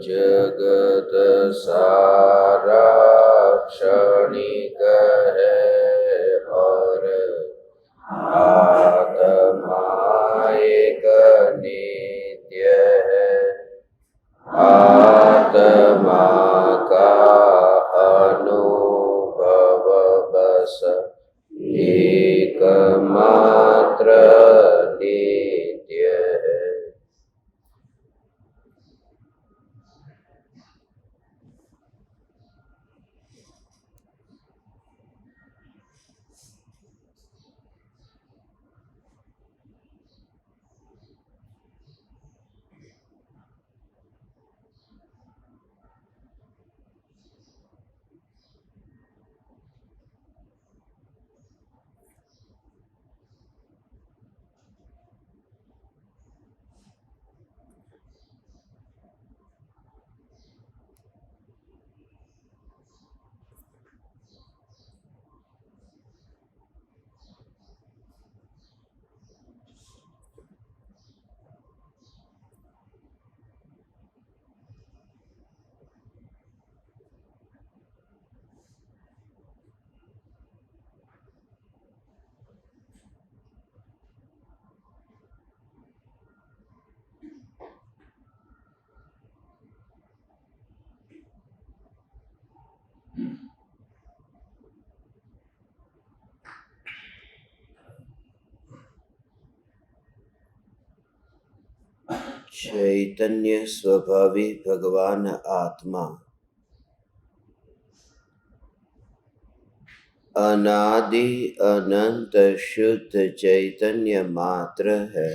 जगत सारा क्षणिक है और आत्मा एक नित्य है। आत्मा का अनुभव बस एकमात्र नित्य है। चैतन्य स्वभावी भगवान आत्मा अनादि अनंत शुद्ध चैतन्य मात्र है।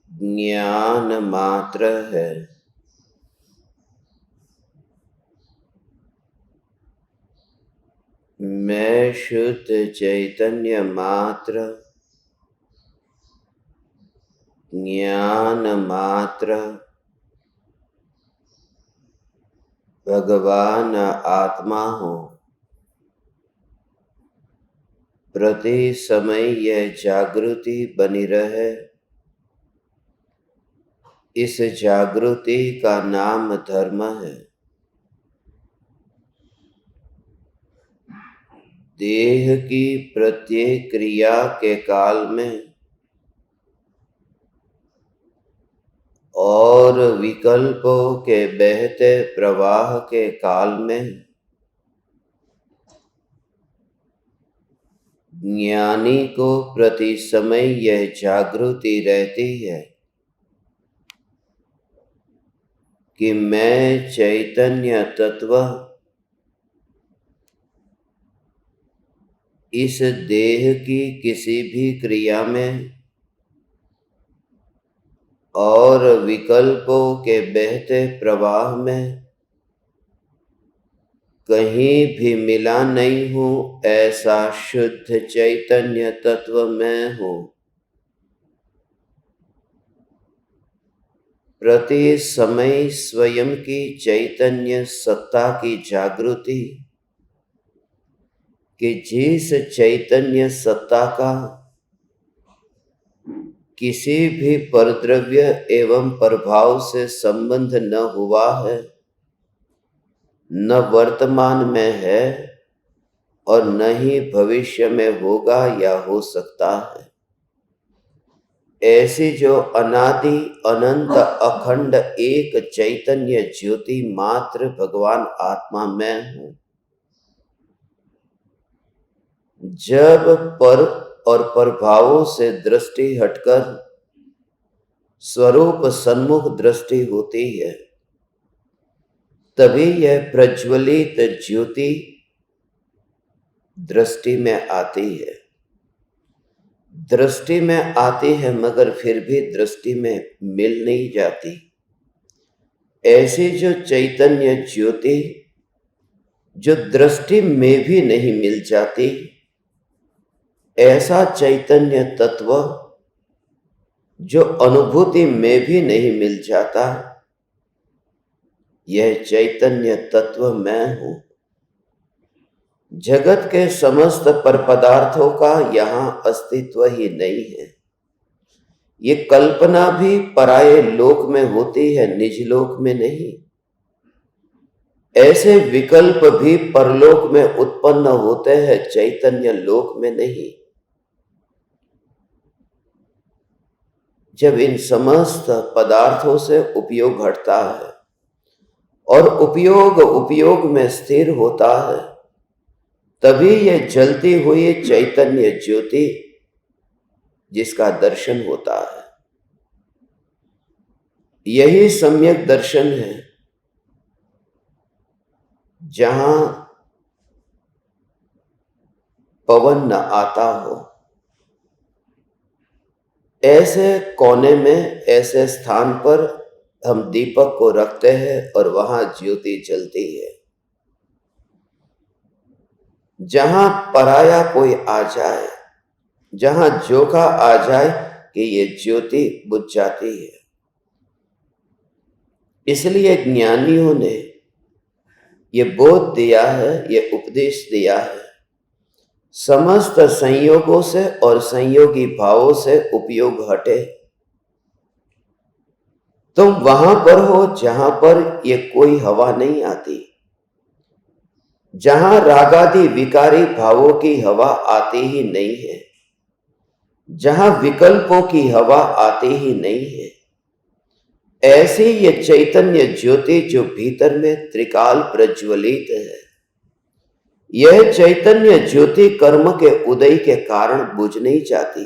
ज्ञान मात्र है। मैं शुद्ध चैतन्य मात्र, ज्ञान मात्र, भगवान आत्मा हूँ। प्रति समय यह जागृति बनी रहे, इस जागृति का नाम धर्म है। देह की प्रत्येक क्रिया के काल में और विकल्पों के बहते प्रवाह के काल में ज्ञानी को प्रति समय यह जागृति रहती है कि मैं चैतन्य तत्व इस देह की किसी भी क्रिया में और विकल्पों के बहते प्रवाह में कहीं भी मिला नहीं हूँ। ऐसा शुद्ध चैतन्य तत्व मैं हूँ। प्रति समय स्वयं की चैतन्य सत्ता की जागृति कि जिस चैतन्य सत्ता का किसी भी परद्रव्य एवं प्रभाव से संबंध न हुआ है, न वर्तमान में है और न ही भविष्य में होगा या हो सकता है। ऐसी जो अनादि अनंत अखंड एक चैतन्य ज्योति मात्र भगवान आत्मा मैं हूँ। जब पर और प्रभावों से दृष्टि हटकर स्वरूप सन्मुख दृष्टि होती है, तभी यह प्रज्वलित ज्योति दृष्टि में आती है। दृष्टि में आती है मगर फिर भी दृष्टि में मिल नहीं जाती। ऐसी जो चैतन्य ज्योति जो दृष्टि में भी नहीं मिल जाती, ऐसा चैतन्य तत्व जो अनुभूति में भी नहीं मिल जाता, यह चैतन्य तत्व मैं हूँ। जगत के समस्त पर पदार्थों का यहाँ अस्तित्व ही नहीं है। ये कल्पना भी पराये लोक में होती है, निज लोक में नहीं। ऐसे विकल्प भी परलोक में उत्पन्न होते हैं, चैतन्य लोक में नहीं। जब इन समस्त पदार्थों से उपयोग घटता है और उपयोग में स्थिर होता है, तभी ये जलती हुई चैतन्य ज्योति जिसका दर्शन होता है। यही सम्यक दर्शन है, जहां पवन न आता हो। ऐसे कोने में, ऐसे स्थान पर हम दीपक को रखते हैं और वहां ज्योति जलती है। जहां पराया कोई आ जाए, जहां जोखा आ जाए कि ये ज्योति बुझ जाती है। इसलिए ज्ञानियों ने ये बोध दिया है, ये उपदेश दिया है, समस्त संयोगों से और संयोगी भावों से उपयोग हटे। तुम वहां पर हो जहां पर ये कोई हवा नहीं आती, जहां रागादि विकारी भावों की हवा आती ही नहीं है, जहां विकल्पों की हवा आती ही नहीं है। ऐसी ये चैतन्य ज्योति जो भीतर में त्रिकाल प्रज्वलित है, यह चैतन्य ज्योति कर्म के उदय के कारण बुझ नहीं जाती।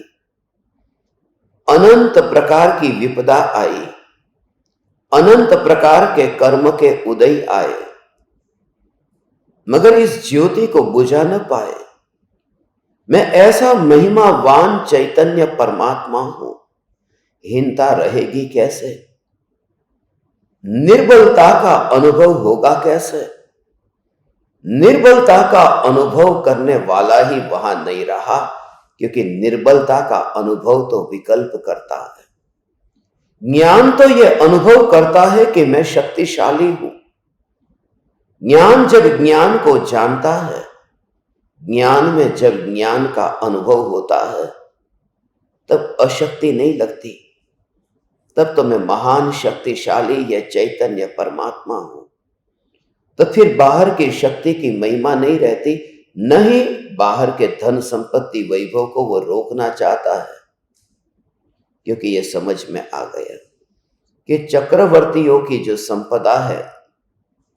अनंत प्रकार की विपदा आई, अनंत प्रकार के कर्म के उदय आए, मगर इस ज्योति को बुझा न पाए। मैं ऐसा महिमावान चैतन्य परमात्मा हूं, हीनता रहेगी कैसे? निर्बलता का अनुभव होगा कैसे? निर्बलता का अनुभव करने वाला ही वहां नहीं रहा, क्योंकि निर्बलता का अनुभव तो विकल्प करता है। ज्ञान तो यह अनुभव करता है कि मैं शक्तिशाली हूं। ज्ञान जब ज्ञान को जानता है, ज्ञान में जब ज्ञान का अनुभव होता है, तब अशक्ति नहीं लगती। तब तो मैं महान शक्तिशाली या चैतन्य परमात्मा हूं। तो फिर बाहर की शक्ति की महिमा नहीं रहती, नहीं बाहर के धन संपत्ति वैभव को वो रोकना चाहता है, क्योंकि ये समझ में आ गया कि चक्रवर्तियों की जो संपदा है,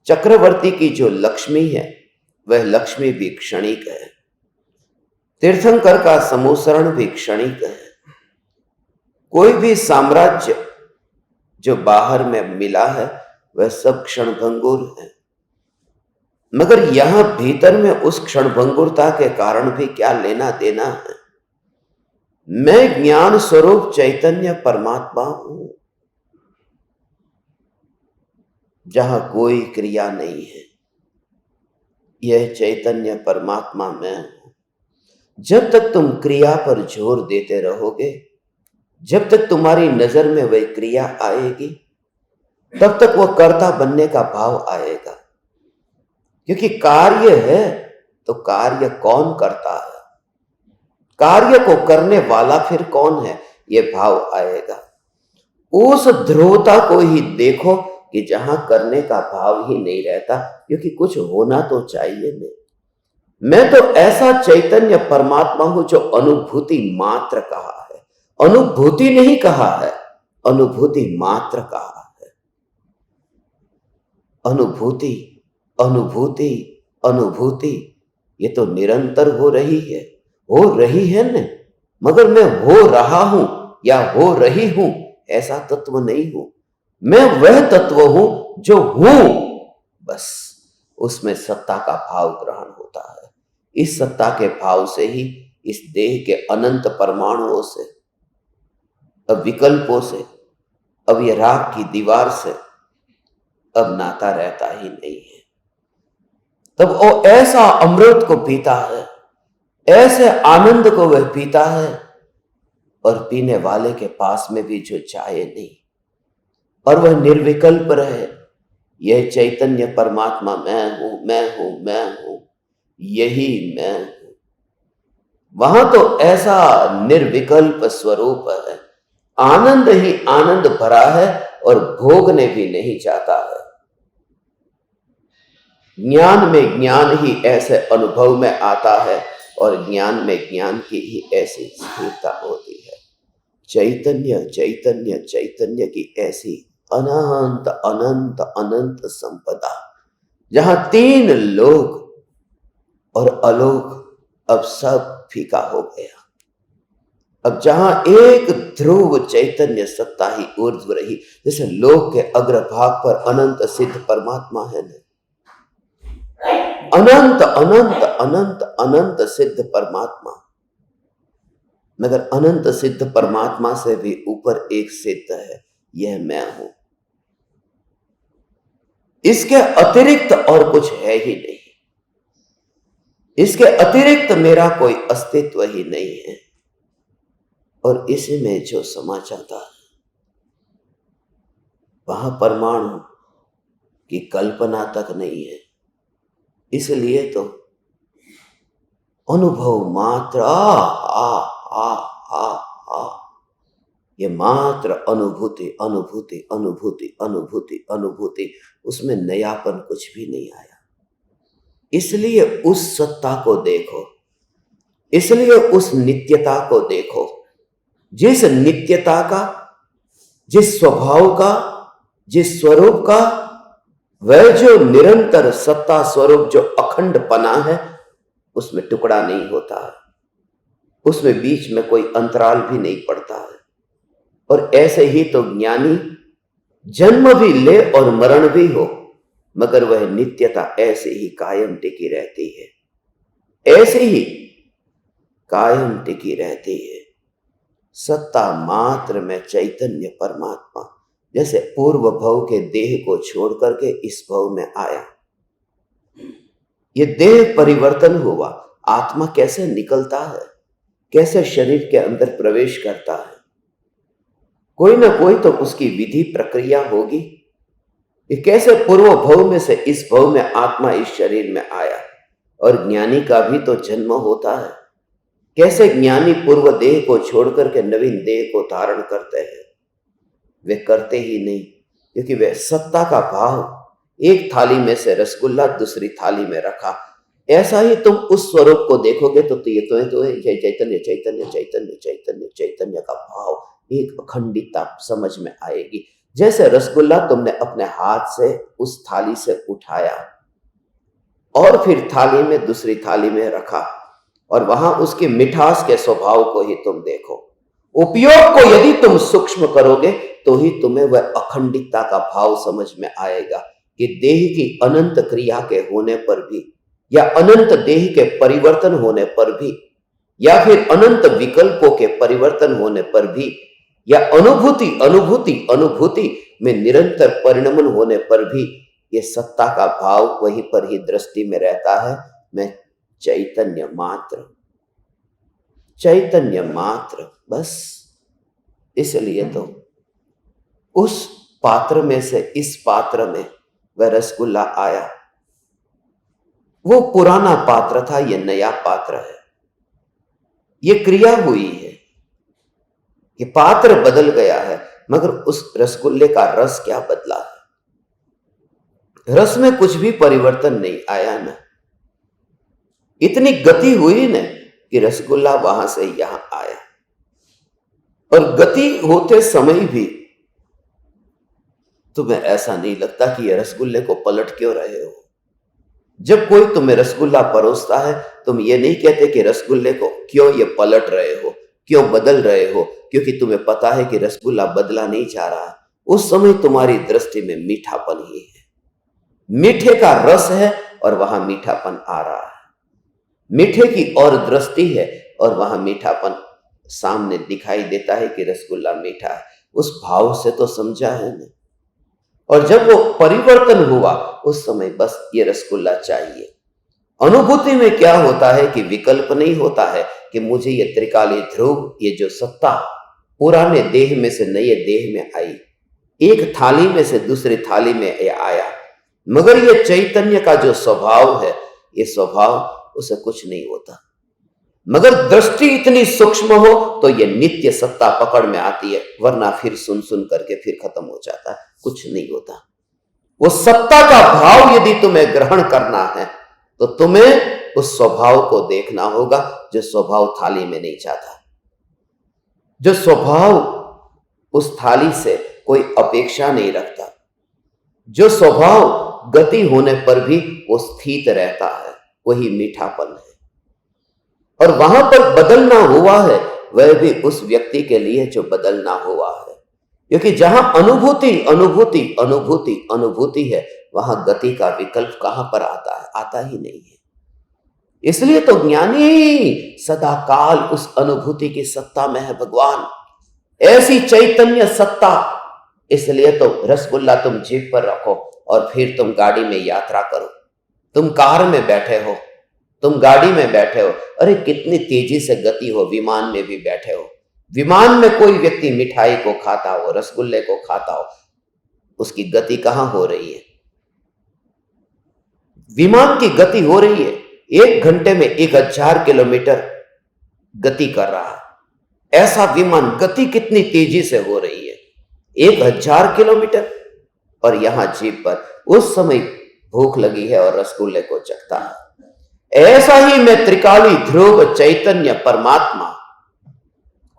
चक्रवर्ती की जो लक्ष्मी है, वह लक्ष्मी भी क्षणिक है। तीर्थंकर का समूसरण भी क्षणिक है। कोई भी साम्राज्य जो बाहर में मिला है, वह सब क्षणभंगुर है। मगर यहां भीतर में उस क्षणभंगुरता के कारण भी क्या लेना देना है? मैं ज्ञान स्वरूप चैतन्य परमात्मा हूं, जहां कोई क्रिया नहीं है। यह चैतन्य परमात्मा मैं हूं। जब तक तुम क्रिया पर जोर देते रहोगे, जब तक तुम्हारी नजर में वह क्रिया आएगी, तब तक वह कर्ता बनने का भाव आएगा। क्योंकि कार्य है तो कार्य कौन करता है, कार्य को करने वाला फिर कौन है, यह भाव आएगा। उस ध्रुवता को ही देखो कि जहां करने का भाव ही नहीं रहता, क्योंकि कुछ होना तो चाहिए नहीं। मैं तो ऐसा चैतन्य परमात्मा हूं जो अनुभूति मात्र कहा है, अनुभूति नहीं कहा है, अनुभूति मात्र कहा है। अनुभूति अनुभूति अनुभूति ये तो निरंतर हो रही है न, मगर मैं हो रहा हूं या हो रही हूं ऐसा तत्व नहीं हूं। मैं वह तत्व हूं जो हूं, बस उसमें सत्ता का भाव ग्रहण होता है। इस सत्ता के भाव से ही इस देह के अनंत परमाणुओं से, अब विकल्पों से, अब ये राग की दीवार से अब नाता रहता ही नहीं है। तब वो ऐसा अमृत को पीता है, ऐसे आनंद को वह पीता है, और पीने वाले के पास में भी जो चाहे नहीं, और वह निर्विकल्प रहे। यह चैतन्य परमात्मा मैं हूं, मैं हूं, मैं हूं, यही मैं हूं। वहां तो ऐसा निर्विकल्प स्वरूप है, आनंद ही आनंद भरा है और भोगने भी नहीं चाहता है। ज्ञान में ज्ञान ही ऐसे अनुभव में आता है और ज्ञान में ज्ञान की ही ऐसी स्थिरता होती है। चैतन्य चैतन्य चैतन्य की ऐसी अनंत अनंत अनंत संपदा, जहां तीन लोक और अलोक अब सब फीका हो गया। अब जहां एक ध्रुव चैतन्य सत्ता ही ऊर्ध्व रही, जैसे लोक के अग्रभाग पर अनंत सिद्ध परमात्मा है ना, अनंत अनंत अनंत अनंत सिद्ध परमात्मा, मगर अनंत सिद्ध परमात्मा से भी ऊपर एक सिद्ध है, यह मैं हूं। इसके अतिरिक्त और कुछ है ही नहीं, इसके अतिरिक्त मेरा कोई अस्तित्व ही नहीं है। और इसी में जो समा जाता है, वहां परमाणु की कल्पना तक नहीं है। इसलिए तो अनुभव मात्र ये मात्र अनुभूति अनुभूति अनुभूति अनुभूति अनुभूति, उसमें नयापन कुछ भी नहीं आया। इसलिए उस सत्ता को देखो, इसलिए उस नित्यता को देखो, जिस नित्यता का, जिस स्वभाव का, जिस स्वरूप का, वह जो निरंतर सत्ता स्वरूप जो अखंड पना है, उसमें टुकड़ा नहीं होता है, उसमें बीच में कोई अंतराल भी नहीं पड़ता है। और ऐसे ही तो ज्ञानी जन्म भी ले और मरण भी हो, मगर वह नित्यता ऐसे ही कायम टिकी रहती है, ऐसे ही कायम टिकी रहती है। सत्ता मात्र में चैतन्य परमात्मा जैसे पूर्व भव के देह को छोड़ करके इस भव में आया, ये देह परिवर्तन हुआ, आत्मा कैसे निकलता है, कैसे शरीर के अंदर प्रवेश करता है, कोई ना कोई तो उसकी विधि प्रक्रिया होगी। ये कैसे पूर्व भव में से इस भव में आत्मा इस शरीर में आया। और ज्ञानी का भी तो जन्म होता है, कैसे ज्ञानी पूर्व देह को छोड़कर के नवीन देह को धारण करते हैं। वे करते ही नहीं, क्योंकि वे सत्ता का भाव, एक थाली में से रसगुल्ला दूसरी थाली में रखा, ऐसा ही तुम उस स्वरूप को देखोगे तो ये तो चैतन्य चैतन्य चैतन्य चैतन्य चैतन्य का भाव, एक अखंडितता समझ में आएगी। जैसे रसगुल्ला तुमने अपने हाथ से उस थाली से उठाया और फिर थाली में दूसरी थाली में रखा, और वहां उसकी मिठास के स्वभाव को ही तुम देखो। उपयोग को यदि तुम सूक्ष्म करोगे तो ही तुम्हें वह अखंडितता का भाव समझ में आएगा कि देह की अनंत क्रिया के होने पर भी, या अनंत देह के परिवर्तन होने पर भी, या फिर अनंत विकल्पों के परिवर्तन होने पर भी, या अनुभूति अनुभूति अनुभूति में निरंतर परिणमन होने पर भी, ये सत्ता का भाव वहीं पर ही दृष्टि में रहता है। मैं चैतन्य मात्र, चैतन्य मात्र, बस। इसलिए तो उस पात्र में से इस पात्र में वह रसगुल्ला आया। वो पुराना पात्र था, ये नया पात्र है। ये क्रिया हुई है कि पात्र बदल गया है, मगर उस रसगुल्ले का रस क्या बदला है? रस में कुछ भी परिवर्तन नहीं आया ना। इतनी गति हुई ना कि रसगुल्ला वहां से यहां आया। और गति होते समय भी तुम्हें ऐसा नहीं लगता कि ये रसगुल्ले को पलट क्यों रहे हो। जब कोई तुम्हें रसगुल्ला परोसता है, तुम ये नहीं कहते कि रसगुल्ले को क्यों ये पलट रहे हो, क्यों बदल रहे हो, क्योंकि तुम्हें पता है कि रसगुल्ला बदला नहीं जा रहा। उस समय तुम्हारी दृष्टि में मीठापन ही है, मीठे का रस है और वहां मीठापन आ रहा है। मीठे की और दृष्टि है और वहां मीठापन सामने दिखाई देता है कि रसगुल्ला मीठा है। उस भाव से तो समझा है ना। और जब वो परिवर्तन हुआ, उस समय बस ये रसगुल्ला चाहिए। अनुभूति में क्या होता है कि विकल्प नहीं होता है कि मुझे ये त्रिकाली ध्रुव, ये जो सत्ता पुराने देह में से नए देह में आई, एक थाली में से दूसरी थाली में आया, मगर ये चैतन्य का जो स्वभाव है, ये स्वभाव उसे कुछ नहीं होता। मगर दृष्टि इतनी सूक्ष्म हो तो ये नित्य सत्ता पकड़ में आती है, वरना फिर सुन सुन करके फिर खत्म हो जाता है, कुछ नहीं होता। वो सत्ता का भाव यदि तुम्हें ग्रहण करना है तो तुम्हें उस स्वभाव को देखना होगा जो स्वभाव थाली में नहीं जाता, जो स्वभाव उस थाली से कोई अपेक्षा नहीं रखता, जो स्वभाव गति होने पर भी वो स्थित रहता है, वही मीठापन है। और वहां पर बदलना हुआ है वह भी उस व्यक्ति के लिए जो बदलना हुआ है, क्योंकि जहां अनुभूति अनुभूति अनुभूति अनुभूति है वहां गति का विकल्प कहां पर आता है? आता ही नहीं है। इसलिए तो ज्ञानी सदा काल उस अनुभूति की सत्ता में है भगवान, ऐसी चैतन्य सत्ता। इसलिए तो रसगुल्ला तुम जीभ पर रखो और फिर तुम गाड़ी में यात्रा करो, तुम कार में बैठे हो, तुम गाड़ी में बैठे हो, अरे कितनी तेजी से गति हो, विमान में भी बैठे हो, विमान में कोई व्यक्ति मिठाई को खाता हो, रसगुल्ले को खाता हो, उसकी गति कहां हो रही है? विमान की गति हो रही है, 1 घंटे में 1000 किलोमीटर गति कर रहा है। ऐसा विमान गति कितनी तेजी से हो रही है, 1000 किलोमीटर। और यहां जीभ पर उस समय भूख लगी है और रसगुल्ले को चखता है। ऐसा ही मैं त्रिकाली ध्रुव चैतन्य परमात्मा,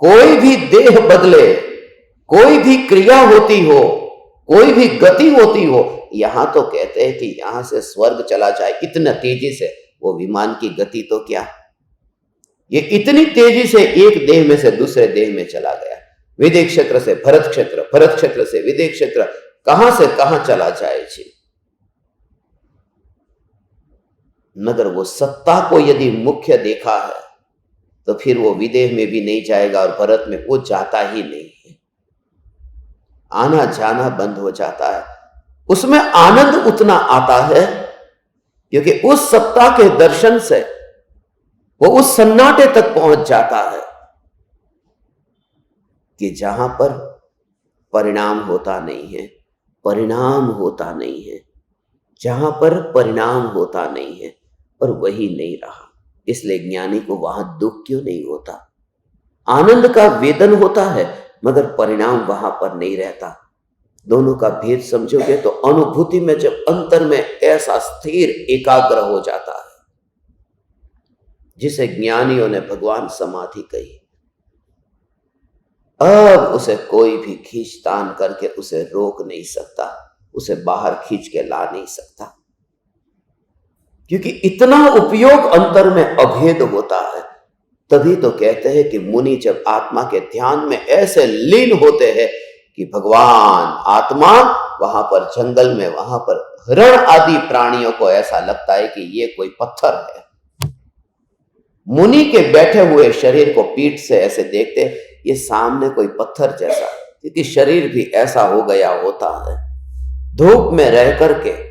कोई भी देह बदले, कोई भी क्रिया होती हो, कोई भी गति होती हो, यहां तो कहते हैं कि यहां से स्वर्ग चला जाए इतना तेजी से, वो विमान की गति तो क्या, ये इतनी तेजी से एक देह में से दूसरे देह में चला गया, विदेह क्षेत्र से भरत क्षेत्र, भरत क्षेत्र से विदेह क्षेत्र, कहां से कहां चला जाए जी। मगर वो सत्ता को यदि मुख्य देखा है तो फिर वो विदेह में भी नहीं जाएगा और भरत में वो जाता ही नहीं है, आना जाना बंद हो जाता है। उसमें आनंद उतना आता है क्योंकि उस सत्ता के दर्शन से वो उस सन्नाटे तक पहुंच जाता है कि जहां पर परिणाम होता नहीं है, परिणाम होता नहीं है, जहां पर परिणाम होता नहीं है, और वही नहीं रहा। इसलिए ज्ञानी को वहां दुख क्यों नहीं होता? आनंद का वेदन होता है मगर परिणाम वहां पर नहीं रहता। दोनों का भेद समझोगे तो अनुभूति में जब अंतर में ऐसा स्थिर एकाग्र हो जाता है, जिसे ज्ञानियों ने भगवान समाधि कही, अब उसे कोई भी खींचतान करके उसे रोक नहीं सकता, उसे बाहर खींच के ला नहीं सकता, क्योंकि इतना उपयोग अंतर में अभेद होता है। तभी तो कहते हैं कि मुनि जब आत्मा के ध्यान में ऐसे लीन होते हैं कि भगवान आत्मा वहां पर जंगल में, वहां पर हिरण आदि प्राणियों को ऐसा लगता है कि ये कोई पत्थर है। मुनि के बैठे हुए शरीर को पीठ से ऐसे देखते, ये सामने कोई पत्थर जैसा, क्योंकि शरीर भी ऐसा हो गया होता है, धूप में रह करके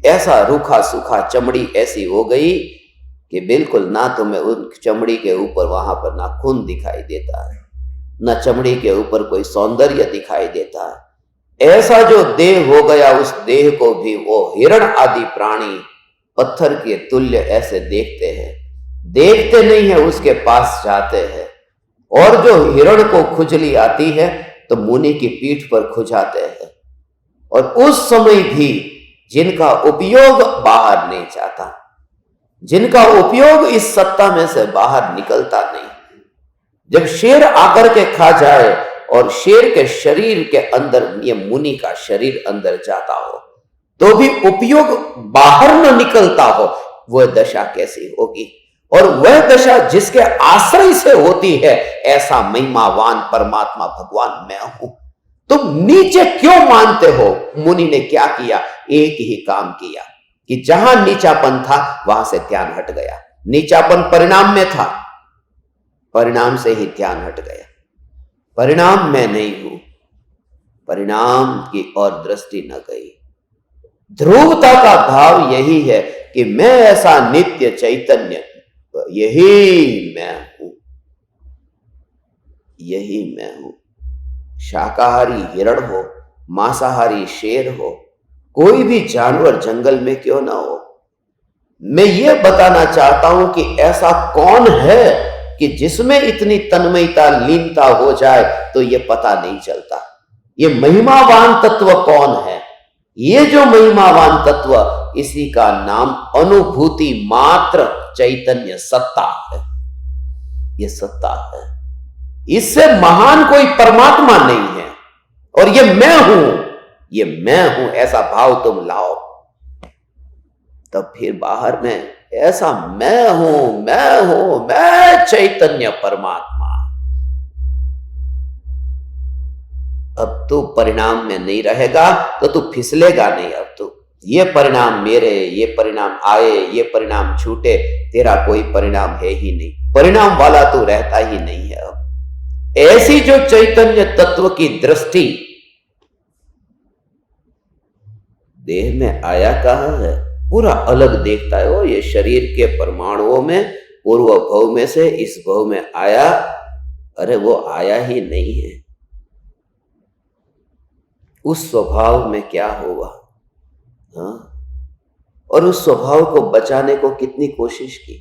ऐसा रूखा सूखा, चमड़ी ऐसी हो गई कि बिल्कुल ना तुम्हें उन चमड़ी के ऊपर वहां पर ना खून दिखाई देता है, ना चमड़ी के ऊपर कोई सौंदर्य दिखाई देता है। ऐसा जो देह हो गया, उस देह को भी वो हिरण आदि प्राणी पत्थर के तुल्य ऐसे देखते हैं, देखते नहीं है, उसके पास जाते हैं। और जो हिरण को खुजली आती है तो मुनि की पीठ पर खुजाते हैं, और उस समय भी जिनका उपयोग बाहर नहीं जाता, जिनका उपयोग इस सत्ता में से बाहर निकलता नहीं, जब शेर आकर के खा जाए और शेर के शरीर के अंदर ये मुनि का शरीर अंदर जाता हो तो भी उपयोग बाहर न निकलता हो, वह दशा कैसी होगी? और वह दशा जिसके आश्रय से होती है, ऐसा महिमावान परमात्मा भगवान मैं हूं। तुम नीचे क्यों मानते हो? मुनि ने क्या किया? एक ही काम किया कि जहां नीचापन था वहां से ध्यान हट गया। नीचापन परिणाम में था, परिणाम से ही ध्यान हट गया। परिणाम मैं नहीं हूं, परिणाम की ओर दृष्टि न गई। ध्रुवता का भाव यही है कि मैं ऐसा नित्य चैतन्य, यही मैं हूं, यही मैं हूं। शाकाहारी हिरण हो, मांसाहारी शेर हो, कोई भी जानवर जंगल में क्यों ना हो, मैं ये बताना चाहता हूं कि ऐसा कौन है कि जिसमें इतनी तन्मयता लीनता हो जाए तो ये पता नहीं चलता। ये महिमावान तत्व कौन है? ये जो महिमावान तत्व, इसी का नाम अनुभूति मात्र चैतन्य सत्ता है। ये सत्ता है, इससे महान कोई परमात्मा नहीं है। और ये मैं हूं, ये मैं हूं, ऐसा भाव तुम लाओ, तब फिर बाहर में ऐसा मैं हूं, मैं चैतन्य परमात्मा। अब तू परिणाम में नहीं रहेगा तो तू फिसलेगा नहीं। अब तू ये परिणाम मेरे, ये परिणाम आए, ये परिणाम छूटे, तेरा कोई परिणाम है ही नहीं। परिणाम वाला तू रहता ही नहीं है। अब ऐसी जो चैतन्य तत्व की दृष्टि देह में आया कहां है, पूरा अलग देखता है। वो ये शरीर के परमाणुओं में पूर्व भव में से इस भव में आया, अरे वो आया ही नहीं है। उस स्वभाव में क्या हुआ? हाँ, और उस स्वभाव को बचाने को कितनी कोशिश की,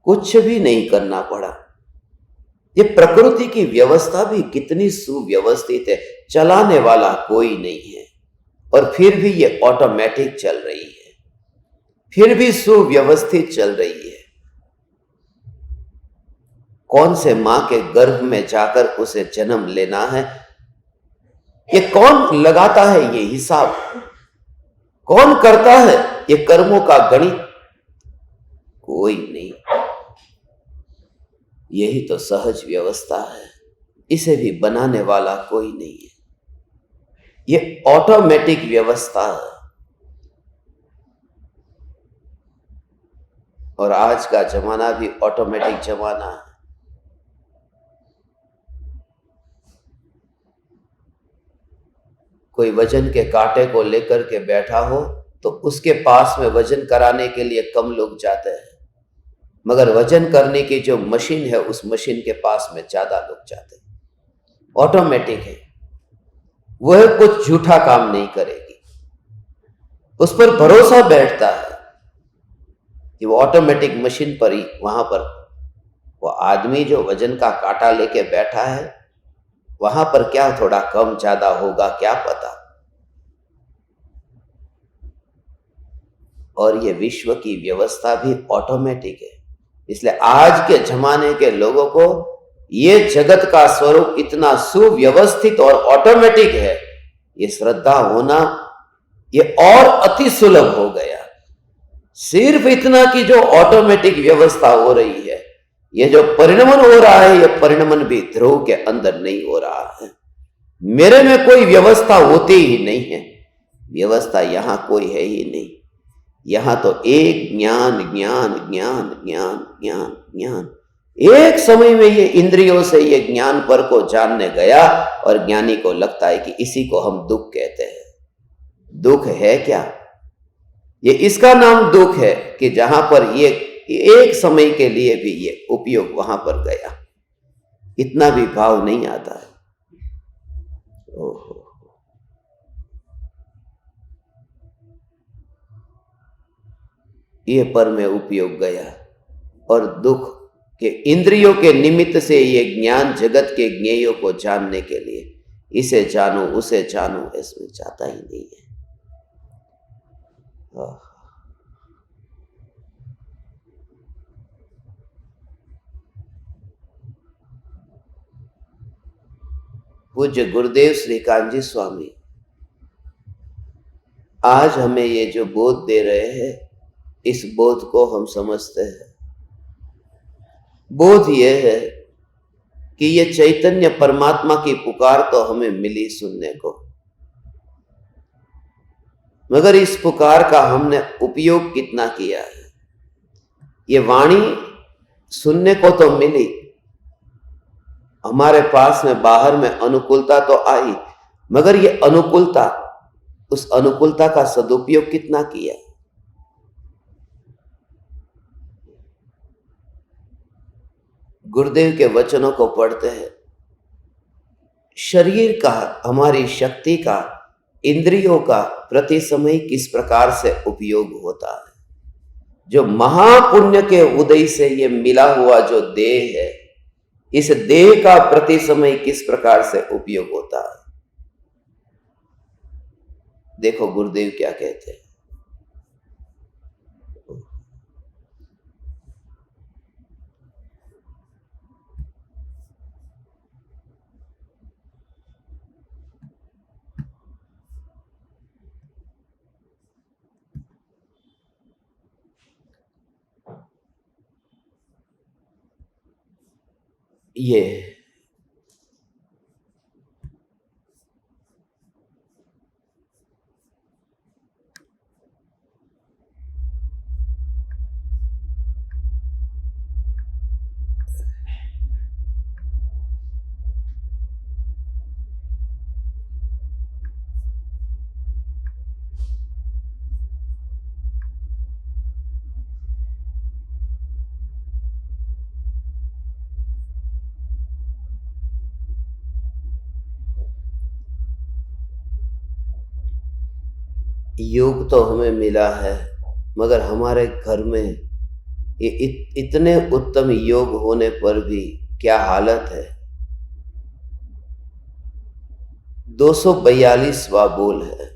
कुछ भी नहीं करना पड़ा। ये प्रकृति की व्यवस्था भी कितनी सुव्यवस्थित है, चलाने वाला कोई नहीं है, और फिर भी ये ऑटोमेटिक चल रही है, फिर भी सुव्यवस्थित चल रही है। कौन से मां के गर्भ में जाकर उसे जन्म लेना है, ये कौन लगाता है ये हिसाब? कौन करता है ये कर्मों का गणित? कोई नहीं। यही तो सहज व्यवस्था है, इसे भी बनाने वाला कोई नहीं है। ये ऑटोमेटिक व्यवस्था है। और आज का जमाना भी ऑटोमेटिक जमाना है। कोई वजन के कांटे को लेकर के बैठा हो तो उसके पास में वजन कराने के लिए कम लोग जाते हैं, मगर वजन करने की जो मशीन है उस मशीन के पास में ज्यादा लोग जाते हैं। ऑटोमेटिक है, वह कुछ झूठा काम नहीं करेगी, उस पर भरोसा बैठता है कि वो ऑटोमेटिक मशीन पर ही, वहां पर वो आदमी जो वजन का कांटा लेके बैठा है वहां पर क्या थोड़ा कम ज्यादा होगा, क्या पता। और ये विश्व की व्यवस्था भी ऑटोमेटिक है। इसलिए आज के जमाने के लोगों को ये जगत का स्वरूप इतना सुव्यवस्थित और ऑटोमेटिक है, ये श्रद्धा होना ये और अति सुलभ हो गया। सिर्फ इतना कि जो ऑटोमेटिक व्यवस्था हो रही है, ये जो परिणमन हो रहा है, ये परिणमन भी ध्रुव के अंदर नहीं हो रहा है। मेरे में कोई व्यवस्था होती ही नहीं है, व्यवस्था यहां कोई है ही नहीं। यहां तो एक ज्ञान ज्ञान ज्ञान ज्ञान ज्ञान ज्ञान। एक समय में ये इंद्रियों से ये ज्ञान पर को जानने गया और ज्ञानी को लगता है कि इसी को हम दुख कहते हैं। दुख है क्या? ये इसका नाम दुख है कि जहां पर ये एक समय के लिए भी ये उपयोग वहां पर गया, इतना भी भाव नहीं आता है। ओहो, ये पर में उपयोग गया और दुख के इंद्रियों के निमित्त से ये ज्ञान जगत के ज्ञेयों को जानने के लिए, इसे जानो उसे जानो, इसमें जाता ही नहीं है। पूज्य गुरुदेव श्री कांजी स्वामी आज हमें ये जो बोध दे रहे हैं, इस बोध को हम समझते हैं। बोध ये है कि ये चैतन्य परमात्मा की पुकार तो हमें मिली सुनने को, मगर इस पुकार का हमने उपयोग कितना किया है। ये वाणी सुनने को तो मिली, हमारे पास में बाहर में अनुकूलता तो आई, मगर ये अनुकूलता, उस अनुकूलता का सदुपयोग कितना किया। गुरुदेव के वचनों को पढ़ते हैं, शरीर का, हमारी शक्ति का, इंद्रियों का प्रति समय किस प्रकार से उपयोग होता है। जो महापुण्य के उदय से ये मिला हुआ जो देह है, इस देह का प्रति समय किस प्रकार से उपयोग होता है। देखो गुरुदेव क्या कहते हैं। ये योग तो हमें मिला है, मगर हमारे घर में ये इतने उत्तम योग होने पर भी क्या हालत है। 242वां बोल है।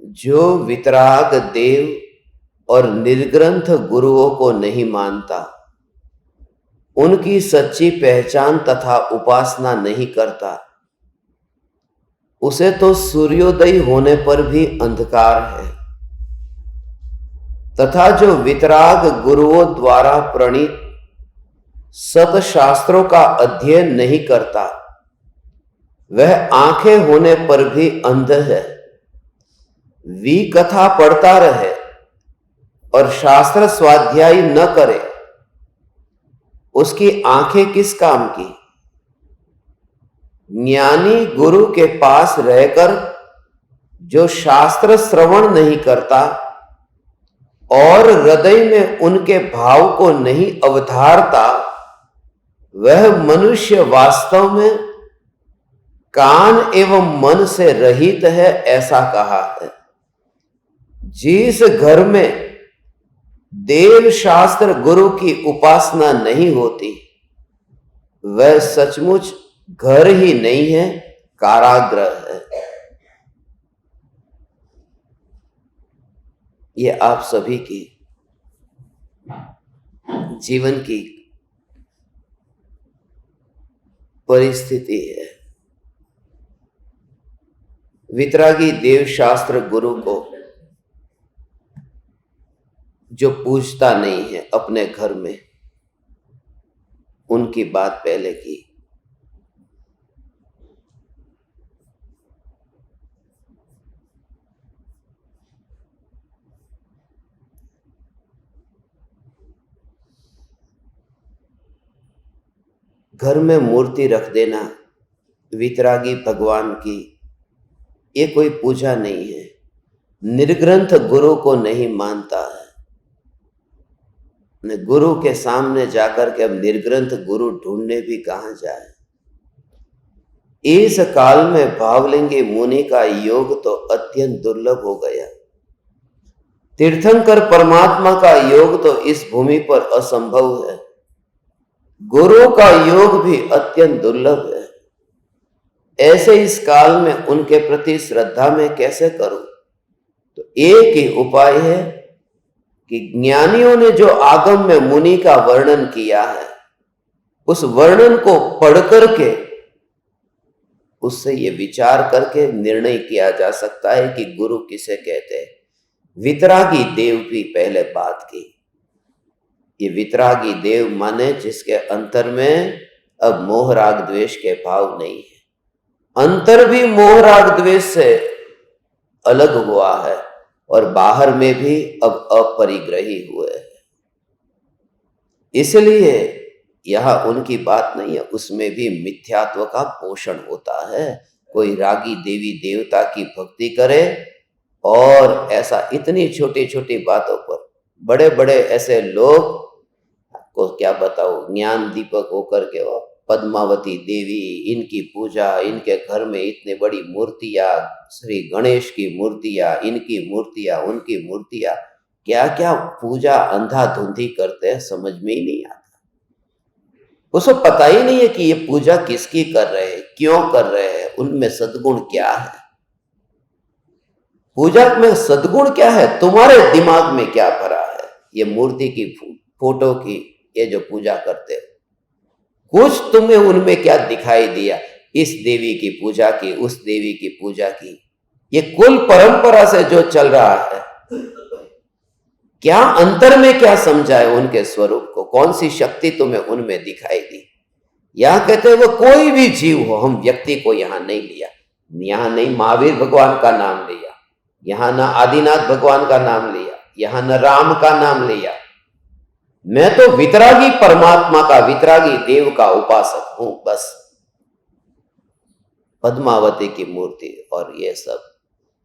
जो वितराग देव और निर्ग्रंथ गुरुओं को नहीं मानता, उनकी सच्ची पहचान तथा उपासना नहीं करता, उसे तो सूर्योदय होने पर भी अंधकार है। तथा जो वितराग गुरुओं द्वारा प्रणीत सतशास्त्रों का अध्ययन नहीं करता, वह आंखें होने पर भी अंध है। कथा पढ़ता रहे और शास्त्र स्वाध्याय न करे, उसकी आंखें किस काम की। ज्ञानी गुरु के पास रहकर जो शास्त्र श्रवण नहीं करता और हृदय में उनके भाव को नहीं अवधारता, वह मनुष्य वास्तव में कान एवं मन से रहित है, ऐसा कहा है। जिस घर में देव शास्त्र गुरु की उपासना नहीं होती, वह सचमुच घर ही नहीं है, कारागृह है। ये आप सभी की जीवन की परिस्थिति है। वितरागी देव शास्त्र गुरु को जो पूजता नहीं है अपने घर में, उनकी बात पहले की। घर में मूर्ति रख देना वितरागी भगवान की, ये कोई पूजा नहीं है। निर्ग्रंथ गुरु को नहीं मानता है। गुरु के सामने जाकर के अब निर्ग्रंथ गुरु ढूंढने भी कहां जाए। इस काल में भावलिंगी मुनि का योग तो अत्यंत दुर्लभ हो गया। तीर्थंकर परमात्मा का योग तो इस भूमि पर असंभव है। गुरु का योग भी अत्यंत दुर्लभ है। ऐसे इस काल में उनके प्रति श्रद्धा में कैसे करूं? तो एक ही उपाय है कि ज्ञानियों ने जो आगम में मुनि का वर्णन किया है, उस वर्णन को पढ़ करके उससे ये विचार करके निर्णय किया जा सकता है कि गुरु किसे कहते हैं। वितरागी देव भी पहले बात की। ये वितरागी देव माने जिसके अंतर में अब मोह राग द्वेष के भाव नहीं है। अंतर भी मोह राग द्वेष से अलग हुआ है और बाहर में भी अब अपरिग्रही हुए हैं। इसलिए यह उनकी बात नहीं है, उसमें भी मिथ्यात्व का पोषण होता है। कोई रागी देवी देवता की भक्ति करे और ऐसा इतनी छोटी छोटी बातों पर बड़े बड़े ऐसे लोग को क्या बताओ, ज्ञान दीपक होकर के वो पद्मावती देवी, इनकी पूजा, इनके घर में इतने बड़ी मूर्तियां, श्री गणेश की मूर्तियां, इनकी मूर्तियां, उनकी मूर्तियां, क्या क्या पूजा अंधाधुंधी करते हैं, समझ में ही नहीं आता। उसको पता ही नहीं है कि ये पूजा किसकी कर रहे हैं, क्यों कर रहे हैं, उनमें सद्गुण क्या है। पूजा में सद्गुण क्या है, तुम्हारे दिमाग में क्या भरा है। ये मूर्ति की फोटो की ये जो पूजा करते हो, कुछ तुम्हें उनमें क्या दिखाई दिया, इस देवी की पूजा की, उस देवी की पूजा की, ये कुल परंपरा से जो चल रहा है, क्या अंतर में क्या समझा है उनके स्वरूप को, कौन सी शक्ति तुम्हें उनमें दिखाई दी। यहां कहते हैं वो कोई भी जीव हो, हम व्यक्ति को यहां नहीं लिया, यहां नहीं महावीर भगवान का नाम लिया, यहां ना आदिनाथ भगवान का नाम लिया, यहां न राम का नाम लिया। मैं तो वितरागी परमात्मा का, वितरागी देव का उपासक हूं बस। पद्मावती की मूर्ति और ये सब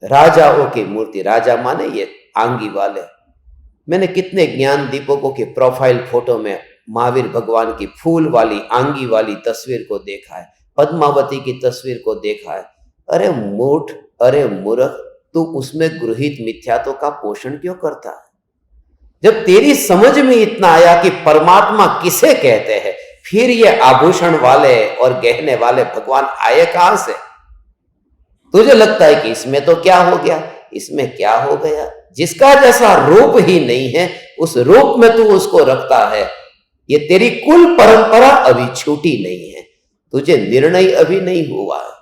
राजाओं की मूर्ति, राजा माने ये आंगी वाले। मैंने कितने ज्ञान दीपकों के प्रोफाइल फोटो में महावीर भगवान की फूल वाली आंगी वाली तस्वीर को देखा है, पद्मावती की तस्वीर को देखा है। अरे मूठ, अरे मूर्ख, तू उसमें गृहित मिथ्यात्व का पोषण क्यों करता है। जब तेरी समझ में इतना आया कि परमात्मा किसे कहते हैं, फिर ये आभूषण वाले और गहने वाले भगवान आए कहां से। तुझे लगता है कि इसमें तो क्या हो गया, इसमें क्या हो गया, जिसका जैसा रूप ही नहीं है उस रूप में तू उसको रखता है। ये तेरी कुल परंपरा अभी छूटी नहीं है, तुझे निर्णय अभी नहीं हुआ है।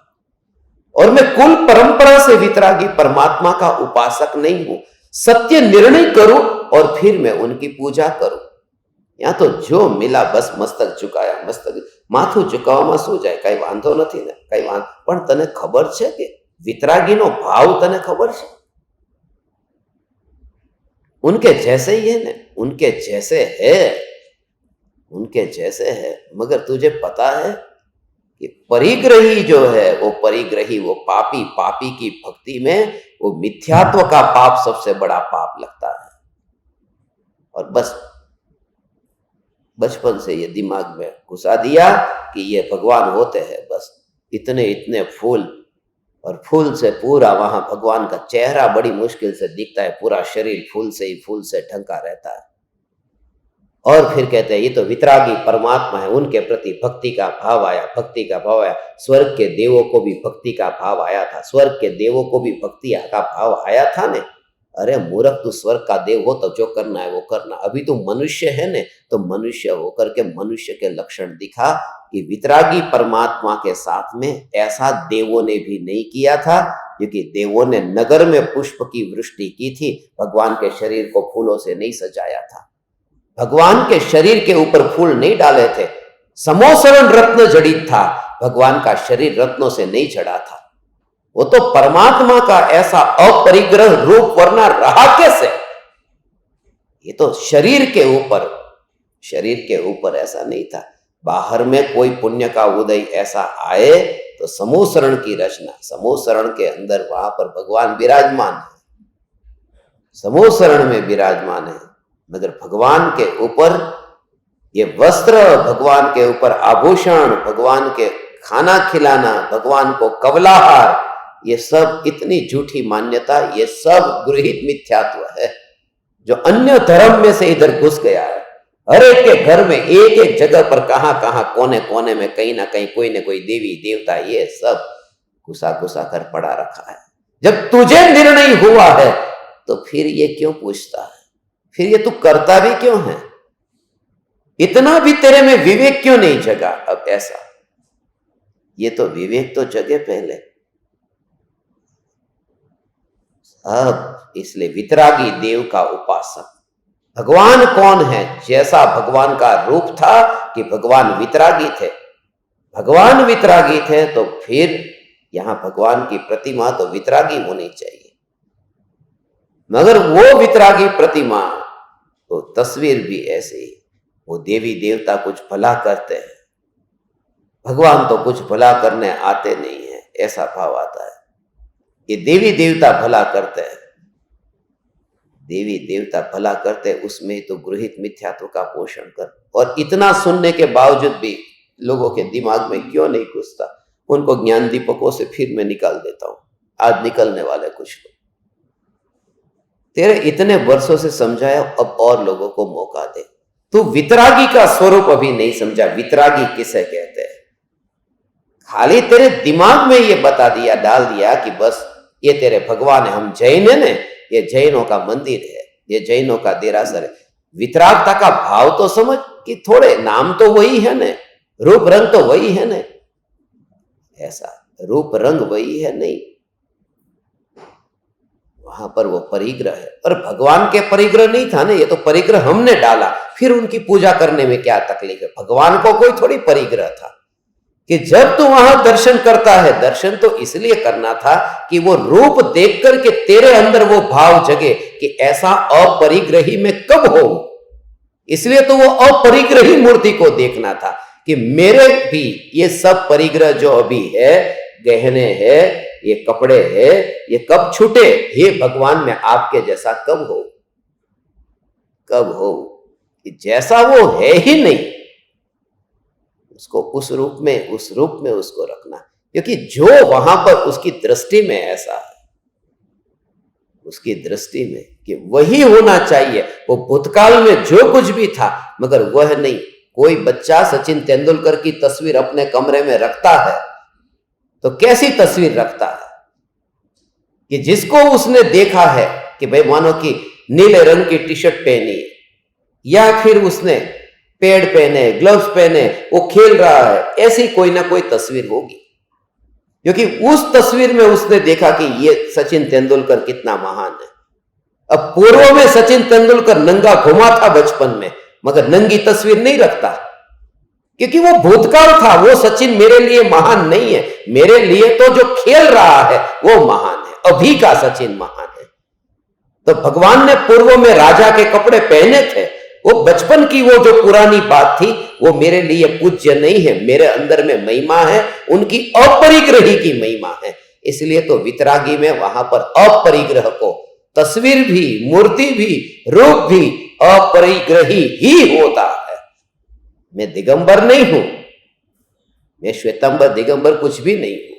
और मैं कुल परंपरा से वितरागी परमात्मा का उपासक नहीं हूं, सत्य निर्णय करूं और फिर मैं उनकी पूजा करूं। यहां तो जो मिला बस मस्तक झुकाया, मस्तक माथું झुकाવવામાં શું જાય, કઈ વાંધો નથી ને, કઈ વાંધો, પણ તને ખબર છે કે વિતરાગીનો ભાવ તને ખબર છે। उनके जैसे ही है ना, उनके जैसे है, उनके जैसे है। मगर तुझे पता है कि परिग्रही जो है, वो परिग्रही, वो पापी, पापी की भक्ति में वो मिथ्यात्व का पाप सबसे बड़ा पाप लगता है। और बस बचपन से ये दिमाग में घुसा दिया कि ये भगवान होते हैं, बस इतने इतने फूल, और फूल से पूरा वहां भगवान का चेहरा बड़ी मुश्किल से दिखता है, पूरा शरीर फूल से ढंका रहता है। और फिर कहते हैं ये तो वितरागी परमात्मा है, उनके प्रति भक्ति का भाव आया, भक्ति का भाव आया। स्वर्ग के देवों को भी भक्ति का भाव आया था, स्वर्ग के देवों को भी भक्ति का भाव आया था ने। अरे मूर्ख, तू स्वर्ग का देव हो तो जो करना है वो करना, अभी तू मनुष्य है ने, तो मनुष्य होकर के मनुष्य के लक्षण दिखा कि वितरागी परमात्मा के साथ में ऐसा देवों ने भी नहीं किया था, क्योंकि देवों ने नगर में पुष्प की वृष्टि की थी, भगवान के शरीर को फूलों से नहीं सजाया था, भगवान के शरीर के ऊपर फूल नहीं डाले थे, समोसरण रत्न जड़ित था, भगवान का शरीर रत्नों से नहीं चढ़ा था। वो तो परमात्मा का ऐसा अपरिग्रह रूप वरना रहा कैसे। ये तो शरीर के ऊपर ऐसा नहीं था। बाहर में कोई पुण्य का उदय ऐसा आए तो समूसरण की रचना, समूसरण के अंदर वहां पर भगवान विराजमान है, समूसरण में विराजमान है। मगर भगवान के ऊपर ये वस्त्र, भगवान के ऊपर आभूषण, भगवान के खाना खिलाना, भगवान को कवलाहार, ये सब इतनी झूठी मान्यता, ये सब गृहित मिथ्यात्व है जो अन्य धर्म में से इधर घुस गया है। हर एक के घर में एक एक जगह पर कहां कहां कोने कोने में कहीं ना कहीं कोई ना कोई देवी देवता, ये सब घुसा घुसा कर पड़ा रखा है। जब तुझे निर्णय हुआ है तो फिर ये क्यों पूछता है, फिर ये तू करता भी क्यों है, इतना भी तेरे में विवेक क्यों नहीं जगा। अब ऐसा, ये तो विवेक तो जगे पहले। अब इसलिए वितरागी देव का उपासक, भगवान कौन है, जैसा भगवान का रूप था कि भगवान वितरागी थे, भगवान वितरागी थे तो फिर यहां भगवान की प्रतिमा तो वितरागी होनी चाहिए। मगर वो वितरागी प्रतिमा तो तस्वीर भी ऐसे ही, वो देवी देवता कुछ भला करते हैं, भगवान तो कुछ भला करने आते नहीं है, ऐसा भाव आता है। ये देवी देवता भला करते हैं, देवी देवता भला करते, उसमें तो गृहित मिथ्यात्व का पोषण कर। और इतना सुनने के बावजूद भी लोगों के दिमाग में क्यों नहीं घुसता, उनको ज्ञान दीपकों से फिर मैं निकाल देता हूं। आज निकलने वाले कुछ लोग, तेरे इतने वर्षों से समझाया, अब और लोगों को मौका दे। तू वितरागी का स्वरूप अभी नहीं समझा, वितरागी किसे कहते हैं। खाली तेरे दिमाग में ये बता दिया, डाल दिया कि बस ये तेरे भगवान है, हम जैन है न, ये जैनों का मंदिर है, ये जैनों का देरासर है। वितरागता का भाव तो समझ कि थोड़े नाम तो वही है न, रूप रंग तो वही है न। ऐसा रूप रंग वही है नहीं, वहां पर वो परिग्रह है। और भगवान के परिग्रह नहीं था ना, ये तो परिग्रह हमने डाला, फिर उनकी पूजा करने में क्या तकलीफ है। भगवान को कोई थोड़ी परिग्रह था कि जब तू वहां दर्शन करता है, दर्शन तो इसलिए करना था कि वो रूप देख करके तेरे अंदर वो भाव जगे कि ऐसा अपरिग्रही में कब हो। इसलिए तो वो अपरिग्रही मूर्ति को देखना था कि मेरे भी ये सब परिग्रह जो अभी है, गहने है, ये कपड़े है, ये कब छूटे। हे भगवान, मैं आपके जैसा कब हो, कब हो। जैसा वो है ही नहीं, उसको उस रूप में उसको रखना, क्योंकि जो वहां पर उसकी दृष्टि में ऐसा है, उसकी दृष्टि में कि वही होना चाहिए। वो भूतकाल में जो कुछ भी था मगर वह नहीं। कोई बच्चा सचिन तेंदुलकर की तस्वीर अपने कमरे में रखता है तो कैसी तस्वीर रखता है कि जिसको उसने देखा है कि भाई मानो कि नीले रंग की टी शर्ट पहनी है, या फिर उसने पैड पहने, ग्लव्स पहने, वो खेल रहा है, ऐसी कोई ना कोई तस्वीर होगी, क्योंकि उस तस्वीर में उसने देखा कि ये सचिन तेंदुलकर कितना महान है। अब पूर्व में सचिन तेंदुलकर नंगा घुमा था बचपन में, मगर नंगी तस्वीर नहीं रखता, क्योंकि वो भूतकाल था। वो सचिन मेरे लिए महान नहीं है, मेरे लिए तो जो खेल रहा है वो महान है, अभी का सचिन महान है। तो भगवान ने पूर्व में राजा के कपड़े पहने थे, वो बचपन की वो जो पुरानी बात थी वो मेरे लिए पूज्य नहीं है। मेरे अंदर में महिमा है, उनकी अपरिग्रही की महिमा है। इसलिए तो वितरागी में वहां पर अपरिग्रह को, तस्वीर भी, मूर्ति भी, रूप भी अपरिग्रही ही होता है। मैं दिगंबर नहीं हूं, मैं श्वेतंबर दिगंबर कुछ भी नहीं हूं।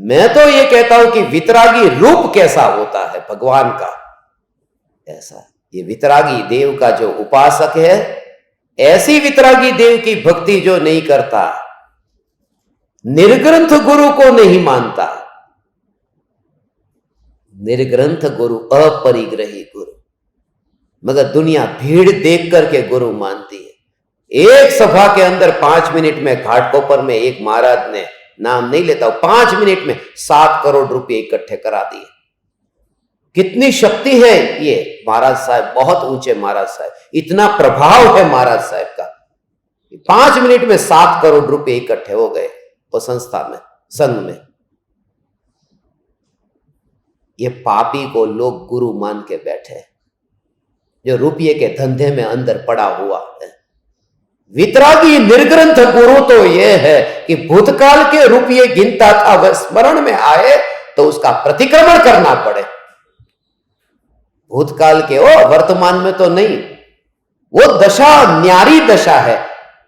मैं तो ये कहता हूं कि वितरागी रूप कैसा होता है भगवान का, ऐसा। ये वितरागी देव का जो उपासक है, ऐसी वितरागी देव की भक्ति जो नहीं करता, निर्ग्रंथ गुरु को नहीं मानता, निर्ग्रंथ गुरु, अपरिग्रही गुरु, मगर दुनिया भीड़ देख करके गुरु मानती है। एक सभा के अंदर 5 मिनट में घाटकोपर में एक महाराज ने, नाम नहीं लेता, 5 मिनट में 7 करोड़ रुपए इकट्ठे करा दिए। कितनी शक्ति है ये महाराज साहब, बहुत ऊंचे महाराज साहब, इतना प्रभाव है महाराज साहब का। 5 मिनट में 7 करोड़ रुपए इकट्ठे हो गए वो संस्था में, संघ में। ये पापी को लोग गुरु मान के बैठे, जो रुपये के धंधे में अंदर पड़ा हुआ है। वितरागी निर्ग्रंथ गुरु तो यह है कि भूतकाल के रुपये गिनता था, वह स्मरण में आए तो उसका प्रतिक्रमण करना पड़े। भूतकाल के वर्तमान में तो नहीं, वो दशा न्यारी दशा है।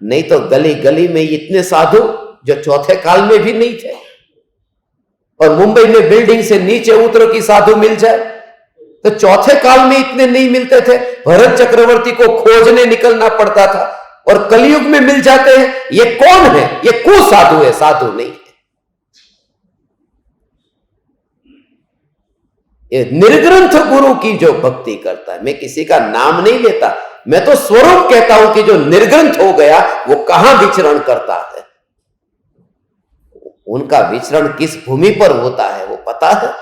नहीं तो गली गली में इतने साधु जो चौथे काल में भी नहीं थे, और मुंबई में बिल्डिंग से नीचे उतरो की साधु मिल जाए तो चौथे काल में इतने नहीं मिलते थे। भरत चक्रवर्ती को खोजने निकलना पड़ता था, और कलयुग में मिल जाते हैं। ये कौन है? ये कुसाधु है, साधु नहीं है। ये निर्ग्रंथ गुरु की जो भक्ति करता है, मैं किसी का नाम नहीं लेता, मैं तो स्वरूप कहता हूं कि जो निर्ग्रंथ हो गया वो कहां विचरण करता है, उनका विचरण किस भूमि पर होता है वो पता है।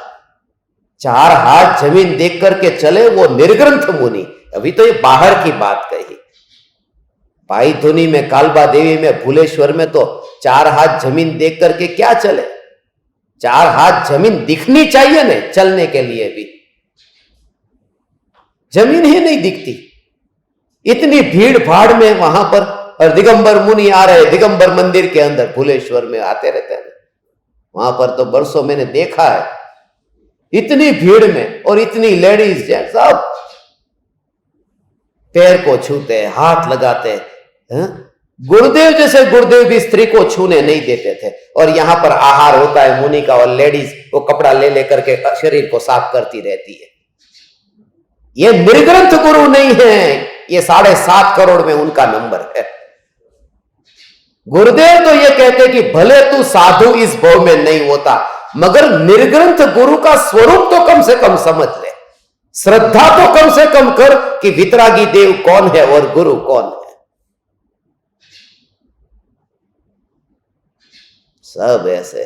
4 हाथ जमीन देख करके चले वो निर्ग्रंथ मुनि। अभी तो ये बाहर की बात कही, भाई धुनी में, कालबा देवी में, भूलेश्वर में तो 4 हाथ जमीन देख करके क्या चले। 4 हाथ जमीन दिखनी चाहिए ना चलने के लिए भी, जमीन ही नहीं दिखती। इतनी भीड़ भाड़ में वहां पर, और दिगंबर मुनि आ रहे, दिगंबर मंदिर के अंदर भूलेश्वर में आते रहते हैं, वहां पर तो बरसों मैंने देखा है, इतनी भीड़ में, और इतनी लेडीज जेंट्स सब पैर को छूते, हाथ लगाते हैं। गुरुदेव जैसे गुरुदेव भी स्त्री को छूने नहीं देते थे। और यहां पर आहार होता है मुनि का, और लेडीज वो कपड़ा ले लेकर के शरीर को साफ करती रहती है। ये निर्ग्रंथ गुरु नहीं है, ये 7.5 करोड़ में उनका नंबर है। गुरुदेव तो ये कहते कि भले तू साधु इस भव में नहीं होता, मगर निर्ग्रंथ गुरु का स्वरूप तो कम से कम समझ ले, श्रद्धा तो कम से कम कर कि वितरागी देव कौन है और गुरु कौन है। सब ऐसे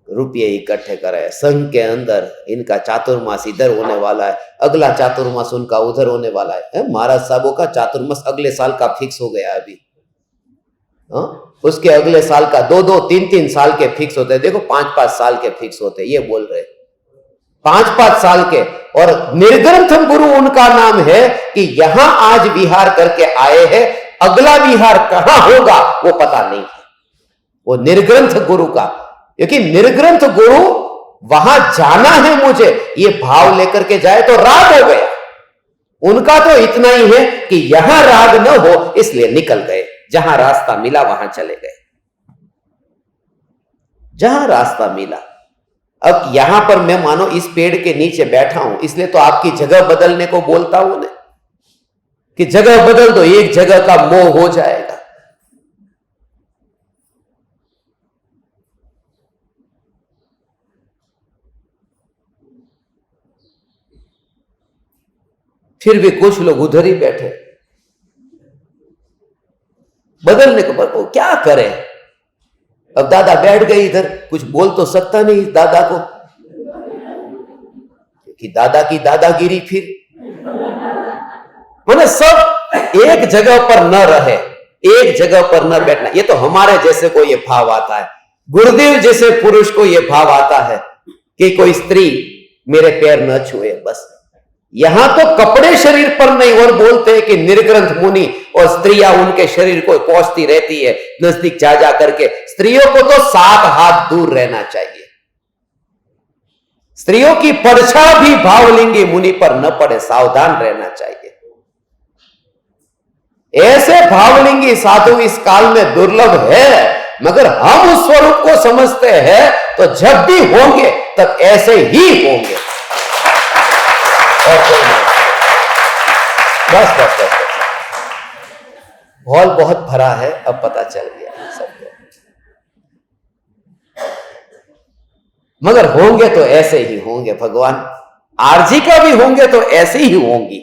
रुपये इकट्ठे करे, संघ के अंदर इनका चातुर्मास इधर होने वाला है, अगला चातुर्मास उनका उधर होने वाला है। महाराज साहबों का चातुर्मास अगले साल का फिक्स हो गया अभी। उसके अगले साल का 2-2, 3-3 साल के फिक्स होते हैं। देखो 5-5 साल के फिक्स होते हैं, ये बोल रहे 5-5 साल के। और निर्ग्रंथ गुरु उनका नाम है कि यहां आज विहार करके आए हैं, अगला विहार कहां होगा वो पता नहीं है। वो निर्ग्रंथ गुरु का, क्योंकि निर्ग्रंथ गुरु वहां जाना है मुझे, ये भाव लेकर के जाए तो राग हो गया। उनका तो इतना ही है कि यहां राग न हो इसलिए निकल गए, जहां रास्ता मिला वहां चले गए, जहां रास्ता मिला। अब यहां पर मैं मानो इस पेड़ के नीचे बैठा हूं, इसलिए तो आपकी जगह बदलने को बोलता हूं ना, कि जगह बदल दो, एक जगह का मोह हो जाएगा। फिर भी कुछ लोग उधर ही बैठे, बदलने को वो क्या करे। अब दादा बैठ गए इधर, कुछ बोल तो सकता नहीं दादा को, कि दादा की दादागिरी फिर मैंने सब एक जगह पर न रहे, एक जगह पर न बैठना। ये तो हमारे जैसे को ये भाव आता है, गुरुदेव जैसे पुरुष को ये भाव आता है कि कोई स्त्री मेरे पैर न छुए। बस यहां तो कपड़े शरीर पर नहीं, और बोलते हैं कि निर्ग्रंथ मुनि और स्त्रियां उनके शरीर को पहुंचती रहती है नजदीक जा जा करके। स्त्रियों को तो 7 हाथ दूर रहना चाहिए, स्त्रियों की परछा भी भावलिंगी मुनि पर न पड़े, सावधान रहना चाहिए। ऐसे भावलिंगी साधु इस काल में दुर्लभ है, मगर हम उस स्वरूप को समझते हैं तो जब भी होंगे तब ऐसे ही होंगे, और कोई नहीं। बस बस बस हॉल बहुत भरा है, अब पता चल गया सबको। मगर होंगे तो ऐसे ही होंगे भगवान। आरजी का भी होंगे तो ऐसे ही होंगी,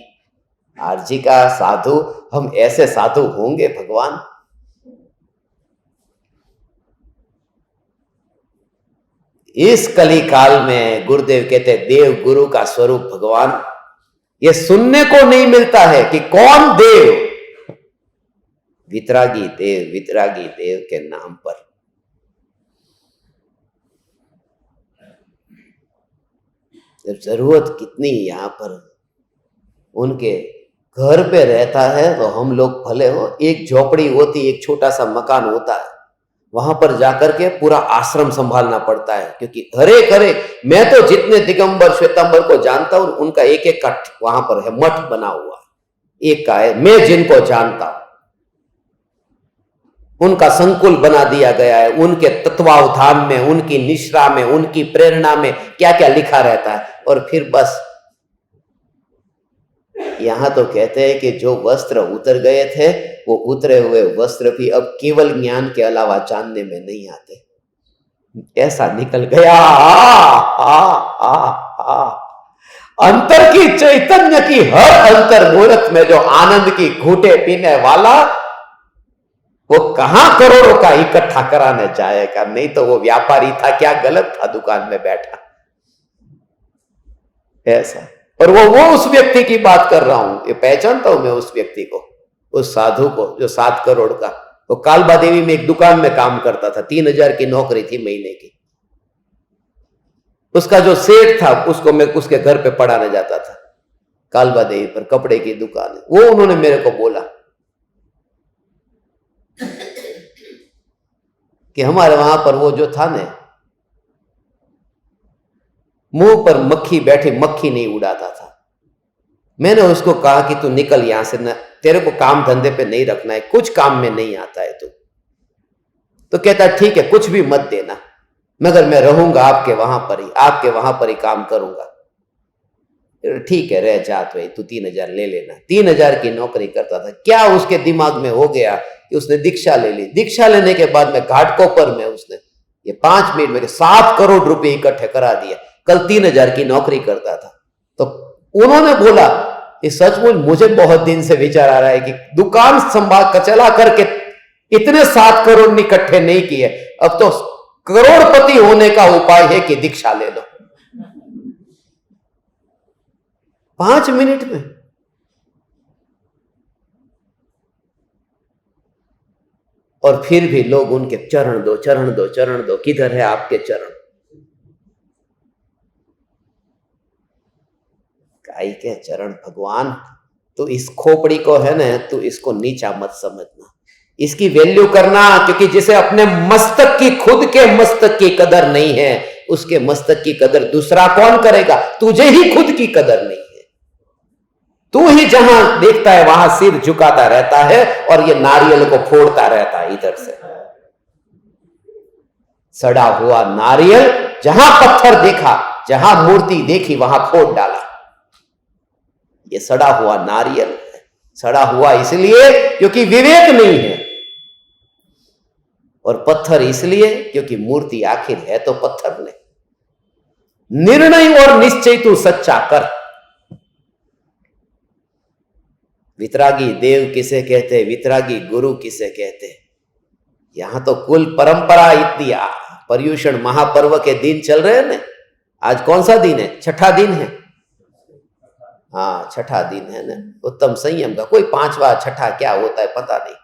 आरजी का साधु, हम ऐसे साधु होंगे भगवान। इस कली काल में गुरुदेव कहते देव गुरु का स्वरूप भगवान, ये सुनने को नहीं मिलता है कि कौन देव, वितरागी देव के नाम पर। जब जरूरत कितनी यहां पर उनके घर पे रहता है, तो हम लोग भले हो, एक झोपड़ी होती, एक छोटा सा मकान होता है, वहां पर जाकर के पूरा आश्रम संभालना पड़ता है। क्योंकि हरे मैं तो जितने दिगंबर श्वेतंबर को जानता हूं, उनका एक एक का वहां पर है, मठ बना हुआ एक का है। मैं जिनको जानता हूं उनका संकुल बना दिया गया है, उनके तत्वावधान में, उनकी निश्रा में, उनकी प्रेरणा में क्या क्या लिखा रहता है। और फिर बस यहां तो कहते हैं कि जो वस्त्र उतर गए थे, वो उतरे हुए वस्त्र भी अब केवल ज्ञान के अलावा जानने में नहीं आते। ऐसा निकल गया अंतर की चैतन्य की हर अंतर मूर्त में जो आनंद की घूंटे पीने वाला, वो कहां करोड़ों का इकट्ठा कराने जाएगा। नहीं तो वो व्यापारी था, क्या गलत था दुकान में बैठा, ऐसा। और वो उस व्यक्ति की बात कर रहा हूं, ये पहचानता हूं मैं उस व्यक्ति को, उस साधु को जो 7 करोड़ का, वो कालबा देवी में एक दुकान में काम करता था, 3000 की नौकरी थी महीने की। उसका जो सेठ था, उसको मैं उसके घर पे पढ़ाने जाता था, कालबा देवी पर कपड़े की दुकान है। वो उन्होंने मेरे को बोला कि हमारे वहां पर वो जो था ने, मुंह पर मक्खी बैठी, मक्खी नहीं उड़ाता था, मैंने उसको कहा कि तू निकल यहां से, न तेरे को काम धंधे पे नहीं रखना है, कुछ काम में नहीं आता है तू। तो कहता ठीक है, कुछ भी मत देना, मगर मैं रहूंगा आपके वहां पर ही काम करूंगा। ठीक है, रह जात भाई, तू 3,000 ले लेना। 3,000 की नौकरी करता था। क्या उसके दिमाग में हो गया कि उसने दीक्षा ले ली। दीक्षा लेने के बाद में घाटकोपर में उसने ये 5 मिनट में 7 करोड़ रुपए इकट्ठे करा दिया। कल 3,000 की नौकरी करता था। तो उन्होंने बोला, ये सचमुच मुझे बहुत दिन से विचार आ रहा है कि दुकान संभाल चला करके इतने 7 करोड़ इकट्ठे नहीं किए, अब तो करोड़पति होने का उपाय है कि दीक्षा ले लो। 5 मिनट में। और फिर भी लोग उनके चरण दो, चरण दो, चरण दो। किधर है आपके चरण? काई के चरण भगवान? तो इस खोपड़ी को है ना, तू इसको नीचा मत समझना, इसकी वैल्यू करना, क्योंकि जिसे अपने मस्तक की, खुद के मस्तक की कदर नहीं है, उसके मस्तक की कदर दूसरा कौन करेगा? तुझे ही खुद की कदर नहीं है। तू ही जहां देखता है वहां सिर झुकाता रहता है और ये नारियल को फोड़ता रहता है इधर से। सड़ा हुआ नारियल, जहां पत्थर देखा, जहां मूर्ति देखी, वहां फोड़ डाला। ये सड़ा हुआ नारियल है। सड़ा हुआ इसलिए क्योंकि विवेक नहीं है, और पत्थर इसलिए क्योंकि मूर्ति आखिर है तो पत्थर ने। निर्णय और निश्चय तू सच्चा कर। वितरागी देव किसे कहते, वितरागी गुरु किसे कहते? यहां तो कुल परंपरा इतनी। पर्युषण महापर्व के दिन चल रहे हैं ना। आज कौन सा दिन है? छठा दिन है। हाँ, छठा दिन है ना, उत्तम संयम का। कोई 5वां 6ठा क्या होता है पता नहीं।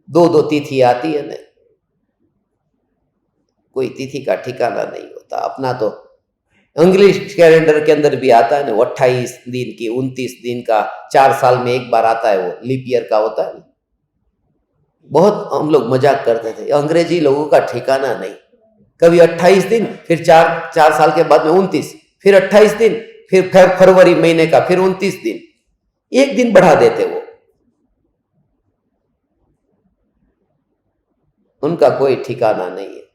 2 तिथि आती है ना, कोई तिथि का ठिकाना नहीं होता। अपना तो इंग्लिश कैलेंडर के अंदर भी आता है ना, 28 दिन की, 29 दिन का, 4 साल में एक बार आता है, वो लीप ईयर का होता है। बहुत हम लोग मजाक करते थे। अंग्रेजी लोगों का ठिकाना नहीं। कभी 28 दिन, फिर 4 साल के बाद में 29, फिर 28 दिन, फिर फरवरी महीने का फिर 29 दिन, एक दिन बढ़ा देते वो। उनका कोई ठिकाना नहीं है।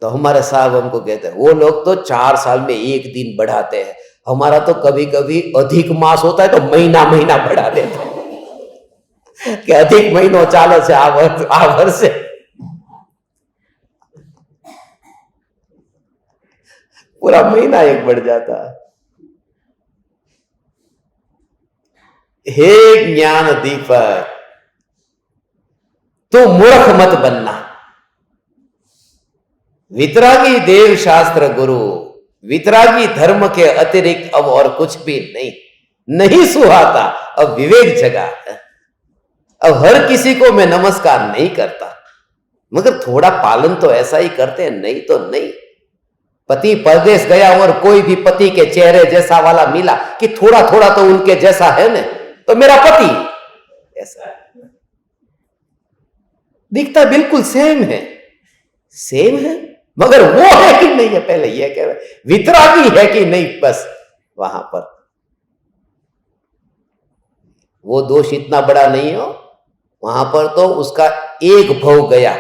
तो हमारे साहब हमको कहते हैं, वो लोग तो 4 साल में एक दिन बढ़ाते हैं, हमारा तो कभी कभी अधिक मास होता है तो महीना महीना बढ़ा देते हैं कि अधिक महीनों चाले से आ वर्ष से पूरा महीना एक बढ़ जाता है। हे ज्ञान दीपक, तो मूर्ख मत बनना। वितरागी देव शास्त्र गुरु, वितरागी धर्म के अतिरिक्त अब और कुछ भी नहीं सुहाता। अब विवेक जगा है। अब हर किसी को मैं नमस्कार नहीं करता, मगर थोड़ा पालन तो ऐसा ही करते हैं, नहीं तो नहीं। पति परदेश गया और कोई भी पति के चेहरे जैसा वाला मिला कि थोड़ा थोड़ा तो उनके जैसा है ना, तो मेरा पति ऐसा दिखता बिल्कुल सेम है, सेम है, मगर वो है कि नहीं है, पहले ये कह रहे, वितरागी है कि नहीं, बस वहां पर वो दोष इतना बड़ा नहीं हो। वहां पर तो उसका एक भव गया,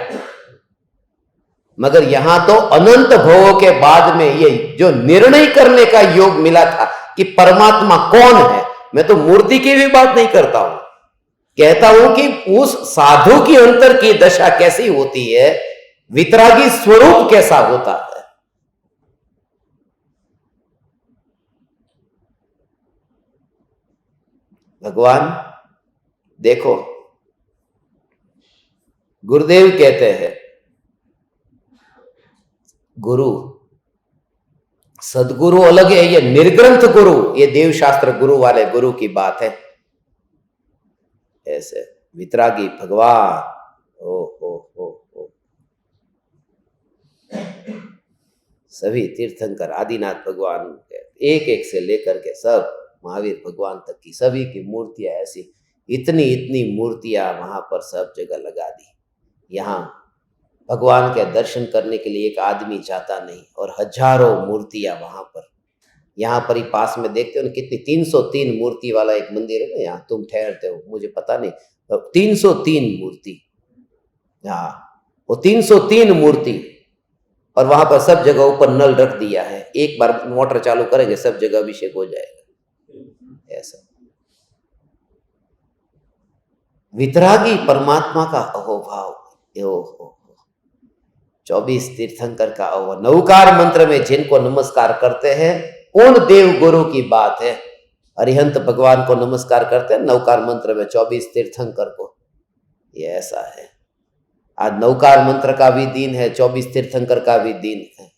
मगर यहां तो अनंत भवों के बाद में ये जो निर्णय करने का योग मिला था कि परमात्मा कौन है। मैं तो मूर्ति की भी बात नहीं करता हूं, कहता हूं कि उस साधु की अंतर की दशा कैसी होती है, वितरागी स्वरूप कैसा होता है। भगवान देखो, गुरुदेव कहते हैं, गुरु सदगुरु अलग है, ये निर्ग्रंथ गुरु, ये देव शास्त्र गुरु वाले गुरु की बात है। ऐसे वितरागी भगवान ओ सभी तीर्थंकर आदिनाथ भगवान एक एक से लेकर के सब महावीर भगवान तक की सभी की मूर्तियां ऐसी, इतनी इतनी मूर्तियां वहां पर सब जगह लगा दी। यहाँ भगवान के दर्शन करने के लिए एक आदमी जाता नहीं, और हजारों मूर्तियां वहां पर। यहाँ पर ही पास में देखते हो ना कितनी, 303 मूर्ति वाला एक मंदिर है ना, यहाँ तुम ठहरते हो, मुझे पता नहीं, 303 मूर्ति, हाँ वो 303 मूर्ति, और वहां पर सब जगह ऊपर नल रख दिया है, एक बार मोटर चालू करेंगे सब जगह अभिषेक हो जाएगा। ऐसा वितरागी परमात्मा का अहोभाव, 24 तीर्थंकर का अहो, नौकार मंत्र में जिनको नमस्कार करते हैं उन देव गुरु की बात है। अरिहंत भगवान को नमस्कार करते हैं नौकार मंत्र में, 24 तीर्थंकर को, ये ऐसा है। आज नौकार मंत्र का भी दिन है, 24 तीर्थंकर का भी दिन है।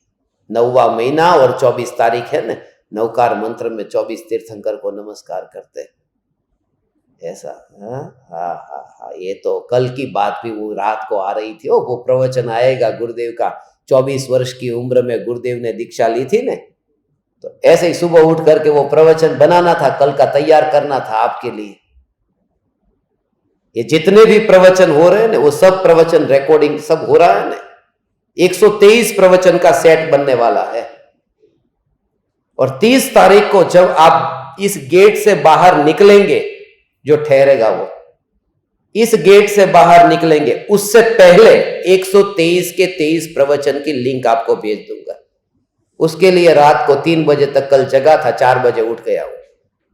9वां महीना और 24 तारीख है ना, नौकार मंत्र में 24 तीर्थंकर को नमस्कार करते हैं। ऐसा हाँ हाँ हाँ हाँ, ये तो कल की बात भी वो रात को आ रही थी। वो प्रवचन आएगा गुरुदेव का, 24 वर्ष की उम्र में गुरुदेव ने दीक्षा ली थी ने, तो ऐसे ही सुबह उठ करके वो प्रवचन बनाना था, कल का तैयार करना था आपके लिए। ये जितने भी प्रवचन हो रहे हैं ना, वो सब प्रवचन रिकॉर्डिंग सब हो रहा है ना, 123 प्रवचन का सेट बनने वाला है। और 30 तारीख को जब आप इस गेट से बाहर निकलेंगे, जो ठहरेगा वो इस गेट से बाहर निकलेंगे, उससे पहले 123 के 23 प्रवचन की लिंक आपको भेज दूंगा। उसके लिए रात को 3 बजे तक कल जगा था, 4 बजे उठ गया हूं।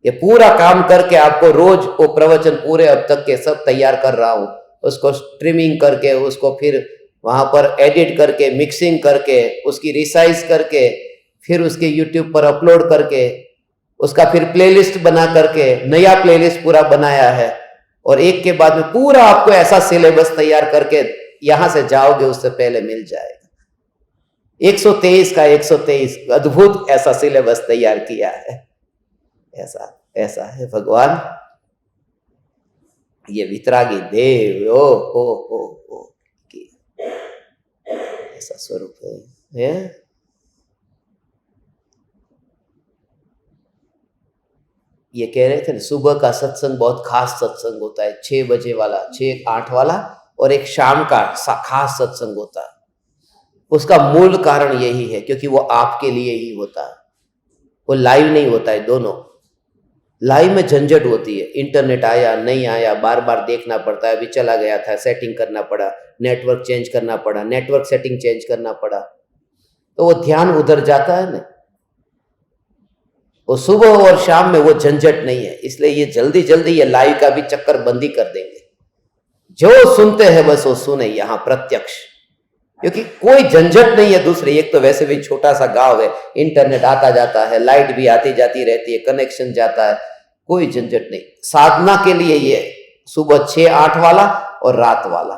ये पूरा काम करके आपको रोज वो प्रवचन पूरे अब तक के सब तैयार कर रहा हूं, उसको स्ट्रीमिंग करके, उसको फिर वहां पर एडिट करके, मिक्सिंग करके, उसकी रिसाइज करके, फिर उसके यूट्यूब पर अपलोड करके, उसका फिर प्लेलिस्ट बना करके नया प्लेलिस्ट पूरा बनाया है। और एक के बाद में पूरा आपको ऐसा सिलेबस तैयार करके यहां से जाओगे उससे पहले मिल जाएगा। 123 का 123 अद्भुत ऐसा सिलेबस तैयार किया है। ऐसा ऐसा है भगवान, ये वितरागी देव ओ ऐसा स्वरूप है। ये कह रहे थे ना, सुबह का सत्संग बहुत खास सत्संग होता है, 6 बजे वाला, 6-8 वाला, और एक शाम का खास सत्संग होता है। उसका मूल कारण यही है क्योंकि वो आपके लिए ही होता है, वो लाइव नहीं होता है। दोनों लाइव में झंझट होती है, इंटरनेट आया नहीं आया, बार बार देखना पड़ता है, अभी चला गया था, सेटिंग करना पड़ा, नेटवर्क चेंज करना पड़ा, नेटवर्क सेटिंग चेंज करना पड़ा, तो वो ध्यान उधर जाता है ना। वो सुबह और शाम में वो झंझट नहीं है, इसलिए ये जल्दी जल्दी ये लाइव का भी चक्कर बंदी कर देंगे। जो सुनते हैं बस वो सुने यहां प्रत्यक्ष, क्योंकि कोई झंझट नहीं है दूसरे। एक तो वैसे भी छोटा सा गांव है, इंटरनेट आता जाता है, लाइट भी आती जाती रहती है, कनेक्शन जाता है, कोई झंझट नहीं। साधना के लिए ये सुबह 6-8 वाला और रात वाला,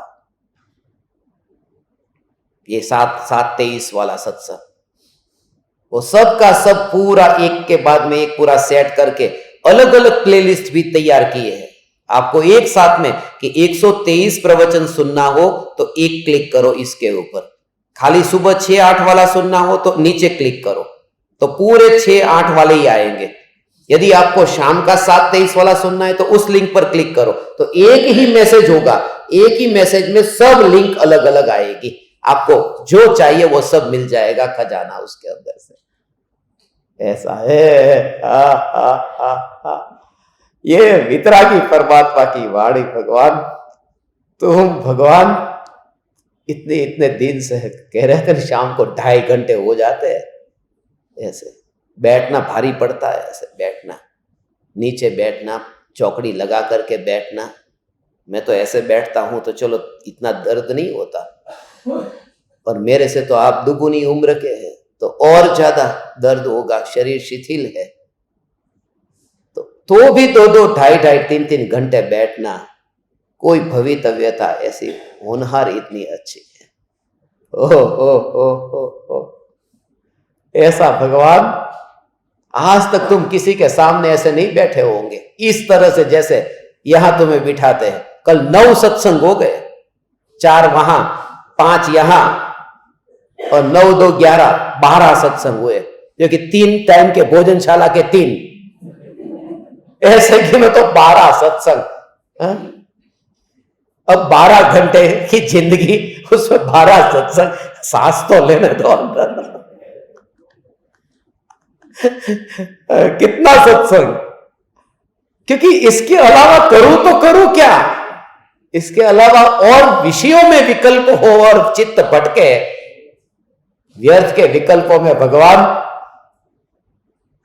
ये 7-23 वाला सत्संग, वो सब का सब पूरा एक के बाद में एक पूरा सेट करके अलग अलग प्लेलिस्ट भी तैयार किए हैं आपको एक साथ में, कि 123 प्रवचन सुनना हो तो एक क्लिक करो इसके ऊपर। खाली सुबह 6-8 वाला सुनना हो तो नीचे क्लिक करो, तो पूरे 6-8 वाले ही आएंगे। यदि आपको शाम का 7-23 वाला सुनना है तो उस लिंक पर क्लिक करो, तो एक ही मैसेज होगा, एक ही मैसेज में सब लिंक अलग अलग आएगी, आपको जो चाहिए वो सब मिल जाएगा, खजाना उसके अंदर से। ऐसा है। ये वितरागी परमात्मा की वाणी। भगवान तुम भगवान इतने इतने दिन से कह रहे थे, शाम को 2.5 घंटे हो जाते हैं। ऐसे बैठना भारी पड़ता है, ऐसे बैठना, नीचे बैठना, चौकड़ी लगा करके बैठना। मैं तो ऐसे बैठता हूं तो चलो इतना दर्द नहीं होता, और मेरे से तो आप दुगुनी उम्र के हैं तो और ज्यादा दर्द होगा, शरीर शिथिल है। तो भी 2-2, 2.5, 3-3 घंटे बैठना, कोई भवितव्यता ऐसी होनहार इतनी अच्छी है। ओ ऐसा भगवान आज तक तुम किसी के सामने ऐसे नहीं बैठे होंगे इस तरह से, जैसे यहां तुम्हें बिठाते हैं। कल 9 सत्संग हो गए, 4 वहां, 5 यहां, और 9-2 11, 12 सत्संग हुए, जो कि 3 टाइम के भोजनशाला के 3, ऐसे कि मैं तो 12 सत्संग। अब 12 घंटे की जिंदगी उसमें 12 सत्संग, सांस तो लेने दो अंदर। कितना सत्संग, क्योंकि इसके अलावा करूं तो करूं क्या, इसके अलावा और विषयों में विकल्प हो और चित्त भटके, व्यर्थ के विकल्पों में भगवान,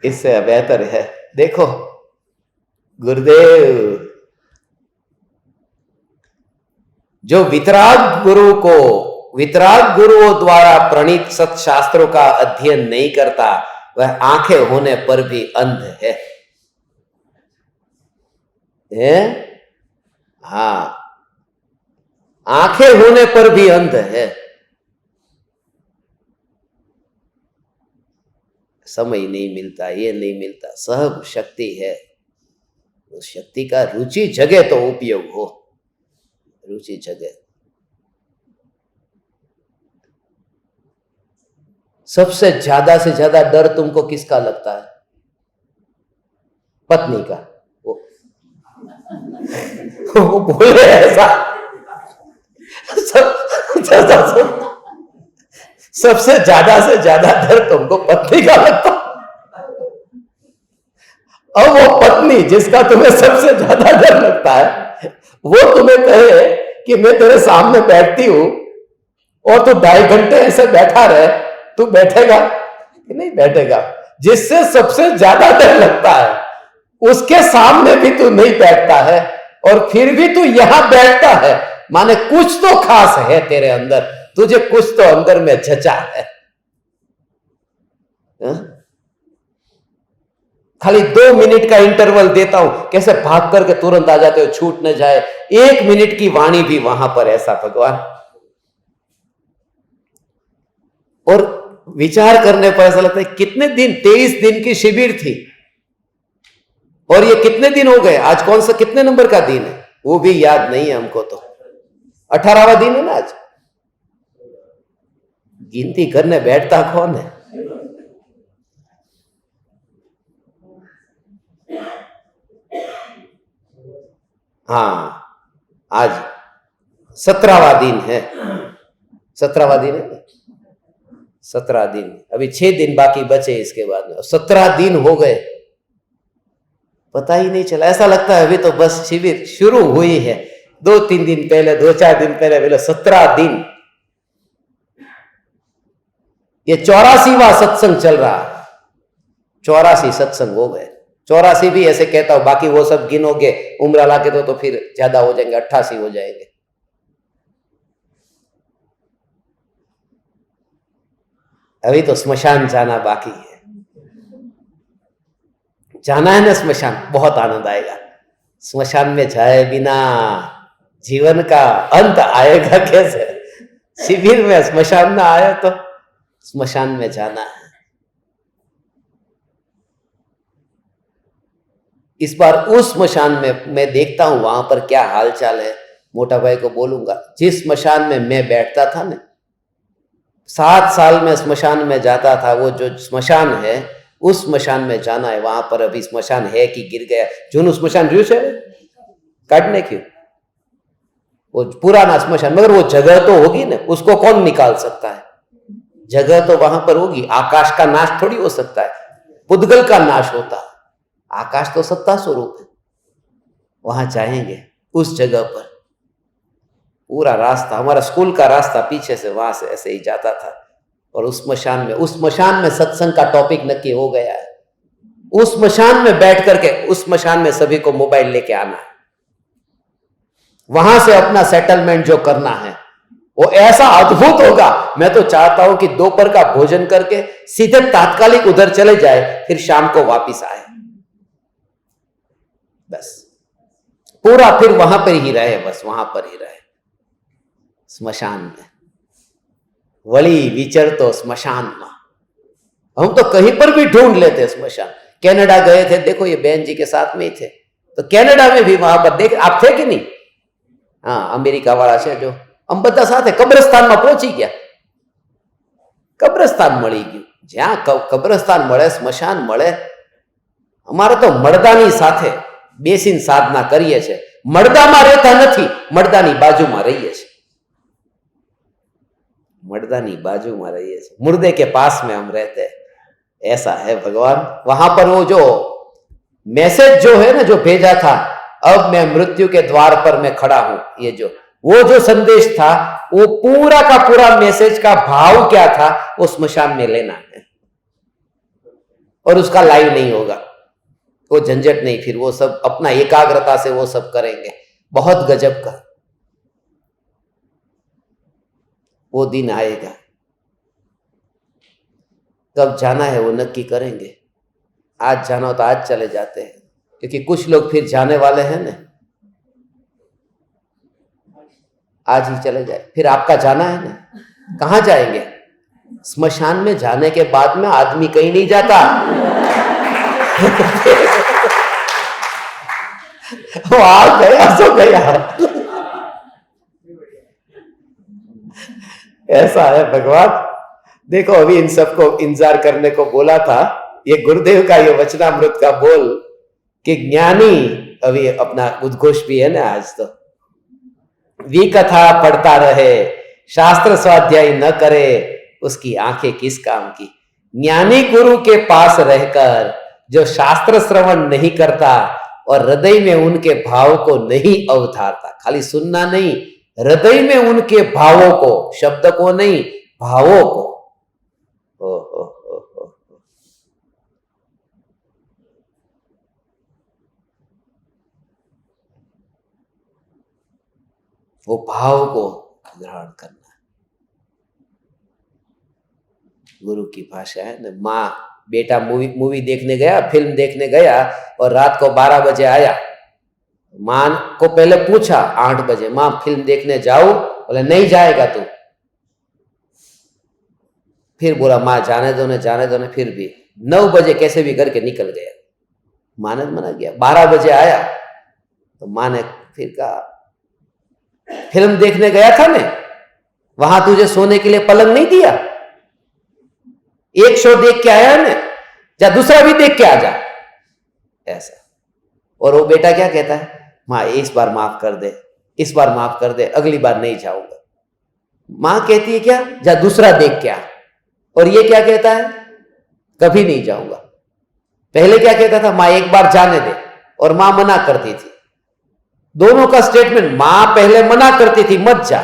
इससे बेहतर है। देखो गुरुदेव जो वितराग गुरु को, वितराग गुरुओं द्वारा प्रणीत सत्शास्त्रों का अध्ययन नहीं करता, वह आंखें होने पर भी अंध है। हाँ, आंखें होने पर भी अंध है। समय नहीं मिलता, ये नहीं मिलता, सब शक्ति है, उस शक्ति का रुचि जगे तो उपयोग हो, रुचि जगे। सबसे से ज्यादा डर तुमको किसका लगता है? पत्नी का। वो बोले ऐसा, सबसे ज्यादा से ज्यादा डर तुमको पत्नी का लगता। अब वो पत्नी जिसका तुम्हें सबसे ज्यादा डर लगता है, वो तुम्हें कहे कि मैं तेरे सामने बैठती हूं और तू 2.5 घंटे ऐसे बैठा रहे, तू बैठेगा कि नहीं बैठेगा? जिससे सबसे ज्यादा डर लगता है उसके सामने भी तू नहीं बैठता है, और फिर भी तू यहां बैठता है, माने कुछ तो खास है तेरे अंदर, तुझे कुछ तो अंदर में झचा है। खाली 2 मिनट का इंटरवल देता हूं, कैसे भाग करके तुरंत आ जाते हो, छूट न जाए 1 मिनट की वाणी भी वहां पर, ऐसा भगवान। और विचार करने पर ऐसा लगता है कितने दिन, 23 दिन की शिविर थी और ये कितने दिन हो गए, आज कौन सा कितने नंबर का दिन है वो भी याद नहीं है हमको, तो 18वां दिन है ना आज। गिनती करने बैठता कौन है? हाँ, आज 17वां दिन है, 17वां दिन है, 17 दिन, अभी 6 दिन बाकी बचे इसके बाद में, 17 दिन हो गए, पता ही नहीं चला। ऐसा लगता है अभी तो बस शिविर शुरू हुई है, 2-3 दिन पहले, 2-4 दिन पहले बोले 17 दिन। ये 84वां सत्संग चल रहा है, 84 सत्संग हो गए। 84 भी ऐसे कहता हूं, बाकी वो सब गिनोगे उम्र ला के तो फिर ज्यादा हो जाएंगे, 88 हो जाएंगे। अभी तो स्मशान जाना बाकी है, जाना है ना स्मशान, बहुत आनंद आएगा। स्मशान में जाए बिना जीवन का अंत आएगा कैसे? शिविर में स्मशान में आए तो स्मशान में जाना है। इस बार उस स्मशान में मैं देखता हूं वहां पर क्या हालचाल है। मोटा भाई को बोलूंगा, जिस स्मशान में मैं बैठता था ना, 7 साल में स्मशान में जाता था, वो जो स्मशान है उस स्मशान में जाना है। वहां पर अभी स्मशान है कि गिर गया, जुनू स्मशान रू से काटने क्यों, वो पुराना स्मशान, मगर वो जगह तो होगी ना, उसको कौन निकाल सकता है? जगह तो वहां पर होगी। आकाश का नाश थोड़ी हो सकता है, पुद्गल का नाश होता है, आकाश तो सत्ता स्वरूप है। वहां जाएंगे उस जगह पर, पूरा रास्ता, हमारा स्कूल का रास्ता पीछे से वहां से ऐसे ही जाता था, और उस स्मशान में सत्संग का टॉपिक नक्की हो गया है। उस स्मशान में बैठ करके, उस स्मशान में सभी को मोबाइल लेके आना है, वहां से अपना सेटलमेंट जो करना है वो ऐसा अद्भुत होगा। मैं तो चाहता हूं कि दोपहर का भोजन करके सीधे तात्कालिक उधर चले जाए, फिर शाम को वापिस आए, बस पूरा फिर वहां पर ही रहे, बस वहां पर ही रहे, स्मशान में वली विचर तो स्मशान में। हम तो कहीं पर भी ढूंढ लेते स्मशान। कनाडा गए थे, देखो ये बहन जी के साथ में ही थे, तो कनाडा में भी वहां पर देख, आप थे कि नहीं? हाँ, अमेरिका वाला से जो हम બધા સાથે કબ્રસ્તાનમાં પહોંચી ગયા, કબ્રસ્તાન મળી ગયું, જ્યાં કબ્રસ્તાન મળે, સ્મશાન મળે। અમારે તો મડદાની સાથે બેસીને સાધના કરીએ છે, મડદામાં રહેતા નથી, મડદાની બાજુમાં રહીએ છે। मर्दानी बाजू में रहिए, मुर्दे के पास में हम रहते हैं, ऐसा है भगवान। वहां पर वो जो मैसेज जो है ना, जो भेजा था, अब मैं मृत्यु के द्वार पर मैं खड़ा हूं, ये जो वो जो संदेश था, वो पूरा का पूरा मैसेज का भाव क्या था, वो स्मशान में लेना है। और उसका लाइव नहीं होगा, वो झंझट नहीं, फिर वो सब अपना एकाग्रता से वो सब करेंगे। बहुत गजब का वो दिन आएगा। कब जाना है वो नक्की करेंगे। आज जाना हो तो आज चले जाते हैं, क्योंकि कुछ लोग फिर जाने वाले हैं ना, आज ही चले जाए। फिर आपका जाना है ना, कहां जाएंगे? स्मशान में जाने के बाद में आदमी कहीं नहीं जाता। वो आ गया सो गया, ऐसा है भगवान। देखो अभी इन सबको इंतजार करने को बोला था, ये गुरुदेव का ये वचनामृत का बोल कि ज्ञानी, अभी अपना उद्घोष भी है ना आज, तो वी कथा पढ़ता रहे, शास्त्र स्वाध्याय न करे, उसकी आंखें किस काम की। ज्ञानी गुरु के पास रहकर जो शास्त्र श्रवण नहीं करता और हृदय में उनके भाव को नहीं अवतारता, खाली सुनना नहीं, हृदय में उनके भावों को, शब्द को नहीं, भावों को। वो भाव को ग्रहण करना, गुरु की भाषा है ना। माँ बेटा मूवी देखने गया, फिल्म देखने गया और रात को 12 बजे आया। माँ को पहले पूछा 8 बजे, माँ फिल्म देखने जाऊं? बोले नहीं जाएगा तू। फिर बोला माँ जाने दो ना, फिर भी 9 बजे कैसे भी करके निकल गया। माँ ने मना किया। 12 बजे आया तो माँ ने फिर कहा फिल्म देखने गया था मैं, वहां तुझे सोने के लिए पलंग नहीं दिया? एक शो देख के आया ना, जा दूसरा भी देख के आ जा, ऐसा। और वो बेटा क्या कहता है, माँ इस बार माफ कर दे, इस बार माफ कर दे, अगली बार नहीं जाऊंगा। माँ कहती है क्या, जा दूसरा देख के आ। और ये क्या कहता है, कभी नहीं जाऊंगा। पहले क्या कहता था, माँ एक बार जाने दे, और माँ मना करती थी। दोनों का स्टेटमेंट, माँ पहले मना करती थी मत जा,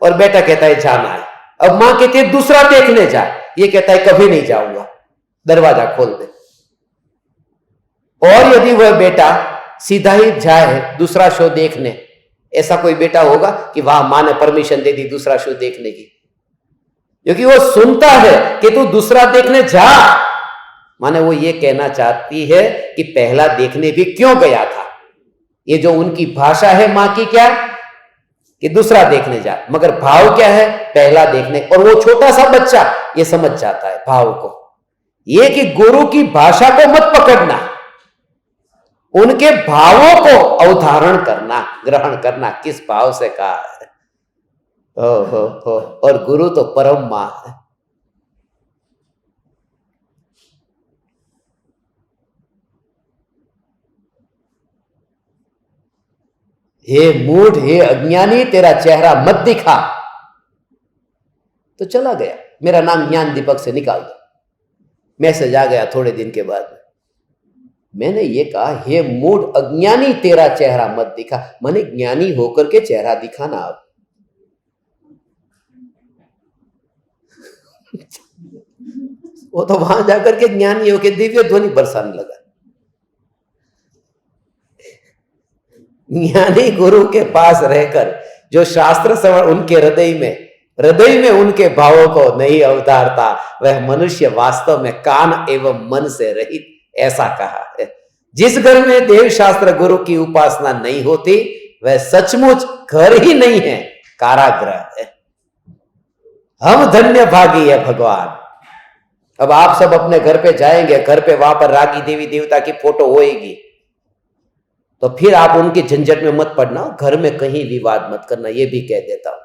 और बेटा कहता है जाना है। अब माँ कहती है दूसरा देखने जा, ये कहता है कभी नहीं जाऊंगा, दरवाजा खोल दे। और यदि वह बेटा सीधा ही जाए दूसरा शो देखने, ऐसा कोई बेटा होगा कि वहां मां ने परमिशन दे दी दूसरा शो देखने की? क्योंकि वो सुनता है कि तू दूसरा देखने जा, माने वो ये कहना चाहती है कि पहला देखने भी क्यों गया था। ये जो उनकी भाषा है मां की, क्या कि दूसरा देखने जा, मगर भाव क्या है, पहला देखने। और वो छोटा सा बच्चा ये समझ जाता है भाव को। ये कि गुरु की भाषा को मत पकड़ना, उनके भावों को अवधारण करना, ग्रहण करना, किस भाव से कहा है। हो। और गुरु तो परम मां है। हे मूढ़, हे अज्ञानी, तेरा चेहरा मत दिखा। तो चला गया, मेरा नाम ज्ञान दीपक से निकाल दो। मैसेज आ गया थोड़े दिन के बाद। मैंने ये कहा, हे मूढ़ अज्ञानी, तेरा चेहरा मत दिखा, माने ज्ञानी होकर के चेहरा दिखाना। अब वो तो वहां जाकर के ज्ञानी होकर दिव्य ध्वनि बरसाने लगा। ज्ञानी गुरु के पास रहकर जो शास्त्र श्रवण उनके हृदय में उनके भावों को नहीं अवतारता, वह मनुष्य वास्तव में कान एवं मन से रहित, ऐसा कहा है। जिस घर में देव शास्त्र गुरु की उपासना नहीं होती, वह सचमुच घर ही नहीं है, कारागृह है। हम धन्य भागी है भगवान। अब आप सब अपने घर पे जाएंगे, घर पे वहां पर रागी देवी देवता की फोटो होएगी, तो फिर आप उनकी झंझट में मत पड़ना। घर में कहीं विवाद मत करना, ये भी कह देता हूं।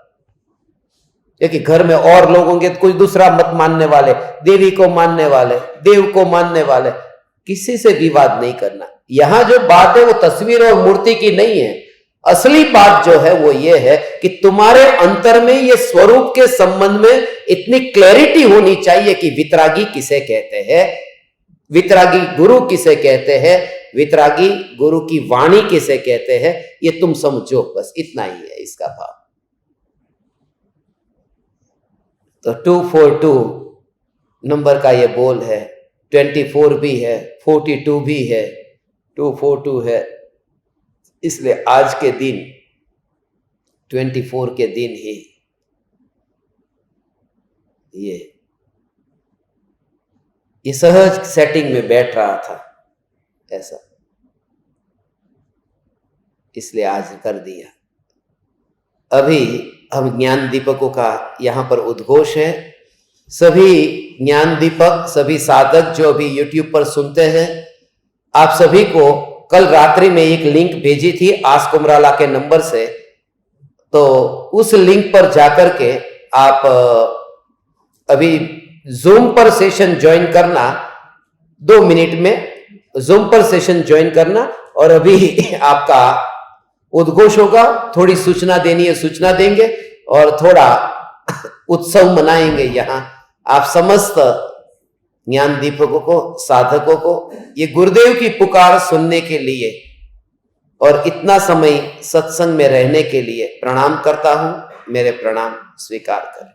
क्योंकि घर में और लोग होंगे, कोई दूसरा मत मानने वाले, देवी को मानने वाले, देव को मानने वाले, किसी से विवाद नहीं करना। यहां जो बात है वो तस्वीर और मूर्ति की नहीं है। असली बात जो है वो ये है कि तुम्हारे अंतर में ये स्वरूप के संबंध में इतनी क्लैरिटी होनी चाहिए कि वितरागी किसे कहते हैं, वितरागी गुरु किसे कहते हैं, वितरागी गुरु की वाणी किसे कहते हैं, ये तुम समझो, बस इतना ही है इसका भाव। तो 242 नंबर का ये बोल है, 24 भी है, 42 भी है, 242 है। इसलिए आज के दिन 24 के दिन ही ये सहज सेटिंग में बैठ रहा था ऐसा, इसलिए आज कर दिया। अभी हम ज्ञान दीपकों का यहां पर उद्घोष है। सभी ज्ञान दीपक, सभी साधक जो अभी YouTube पर सुनते हैं, आप सभी को कल रात्रि में एक लिंक भेजी थी आस कुमराला के नंबर से, तो उस लिंक पर जाकर के आप अभी जूम पर सेशन ज्वाइन करना, 2 मिनट में जूम पर सेशन ज्वाइन करना, और अभी आपका उद्घोष होगा। थोड़ी सूचना देनी है, सूचना देंगे, और थोड़ा उत्सव मनाएंगे यहाँ। आप समस्त ज्ञान दीपकों को, साधकों को ये गुरुदेव की पुकार सुनने के लिए और इतना समय सत्संग में रहने के लिए प्रणाम करता हूं। मेरे प्रणाम स्वीकार करें।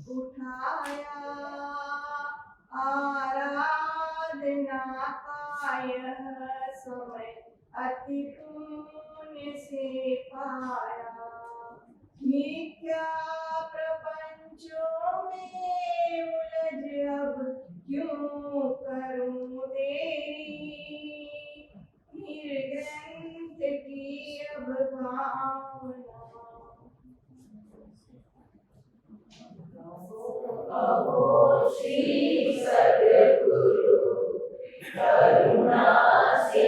उठाया आराधना का यह समय अति पुण्य से पाया। मिथ्या प्रपंचों में उलझ अब क्यों करूं देरी, ग्रंथ की अब भावना। अहो श्री सद्गुरु करुणा से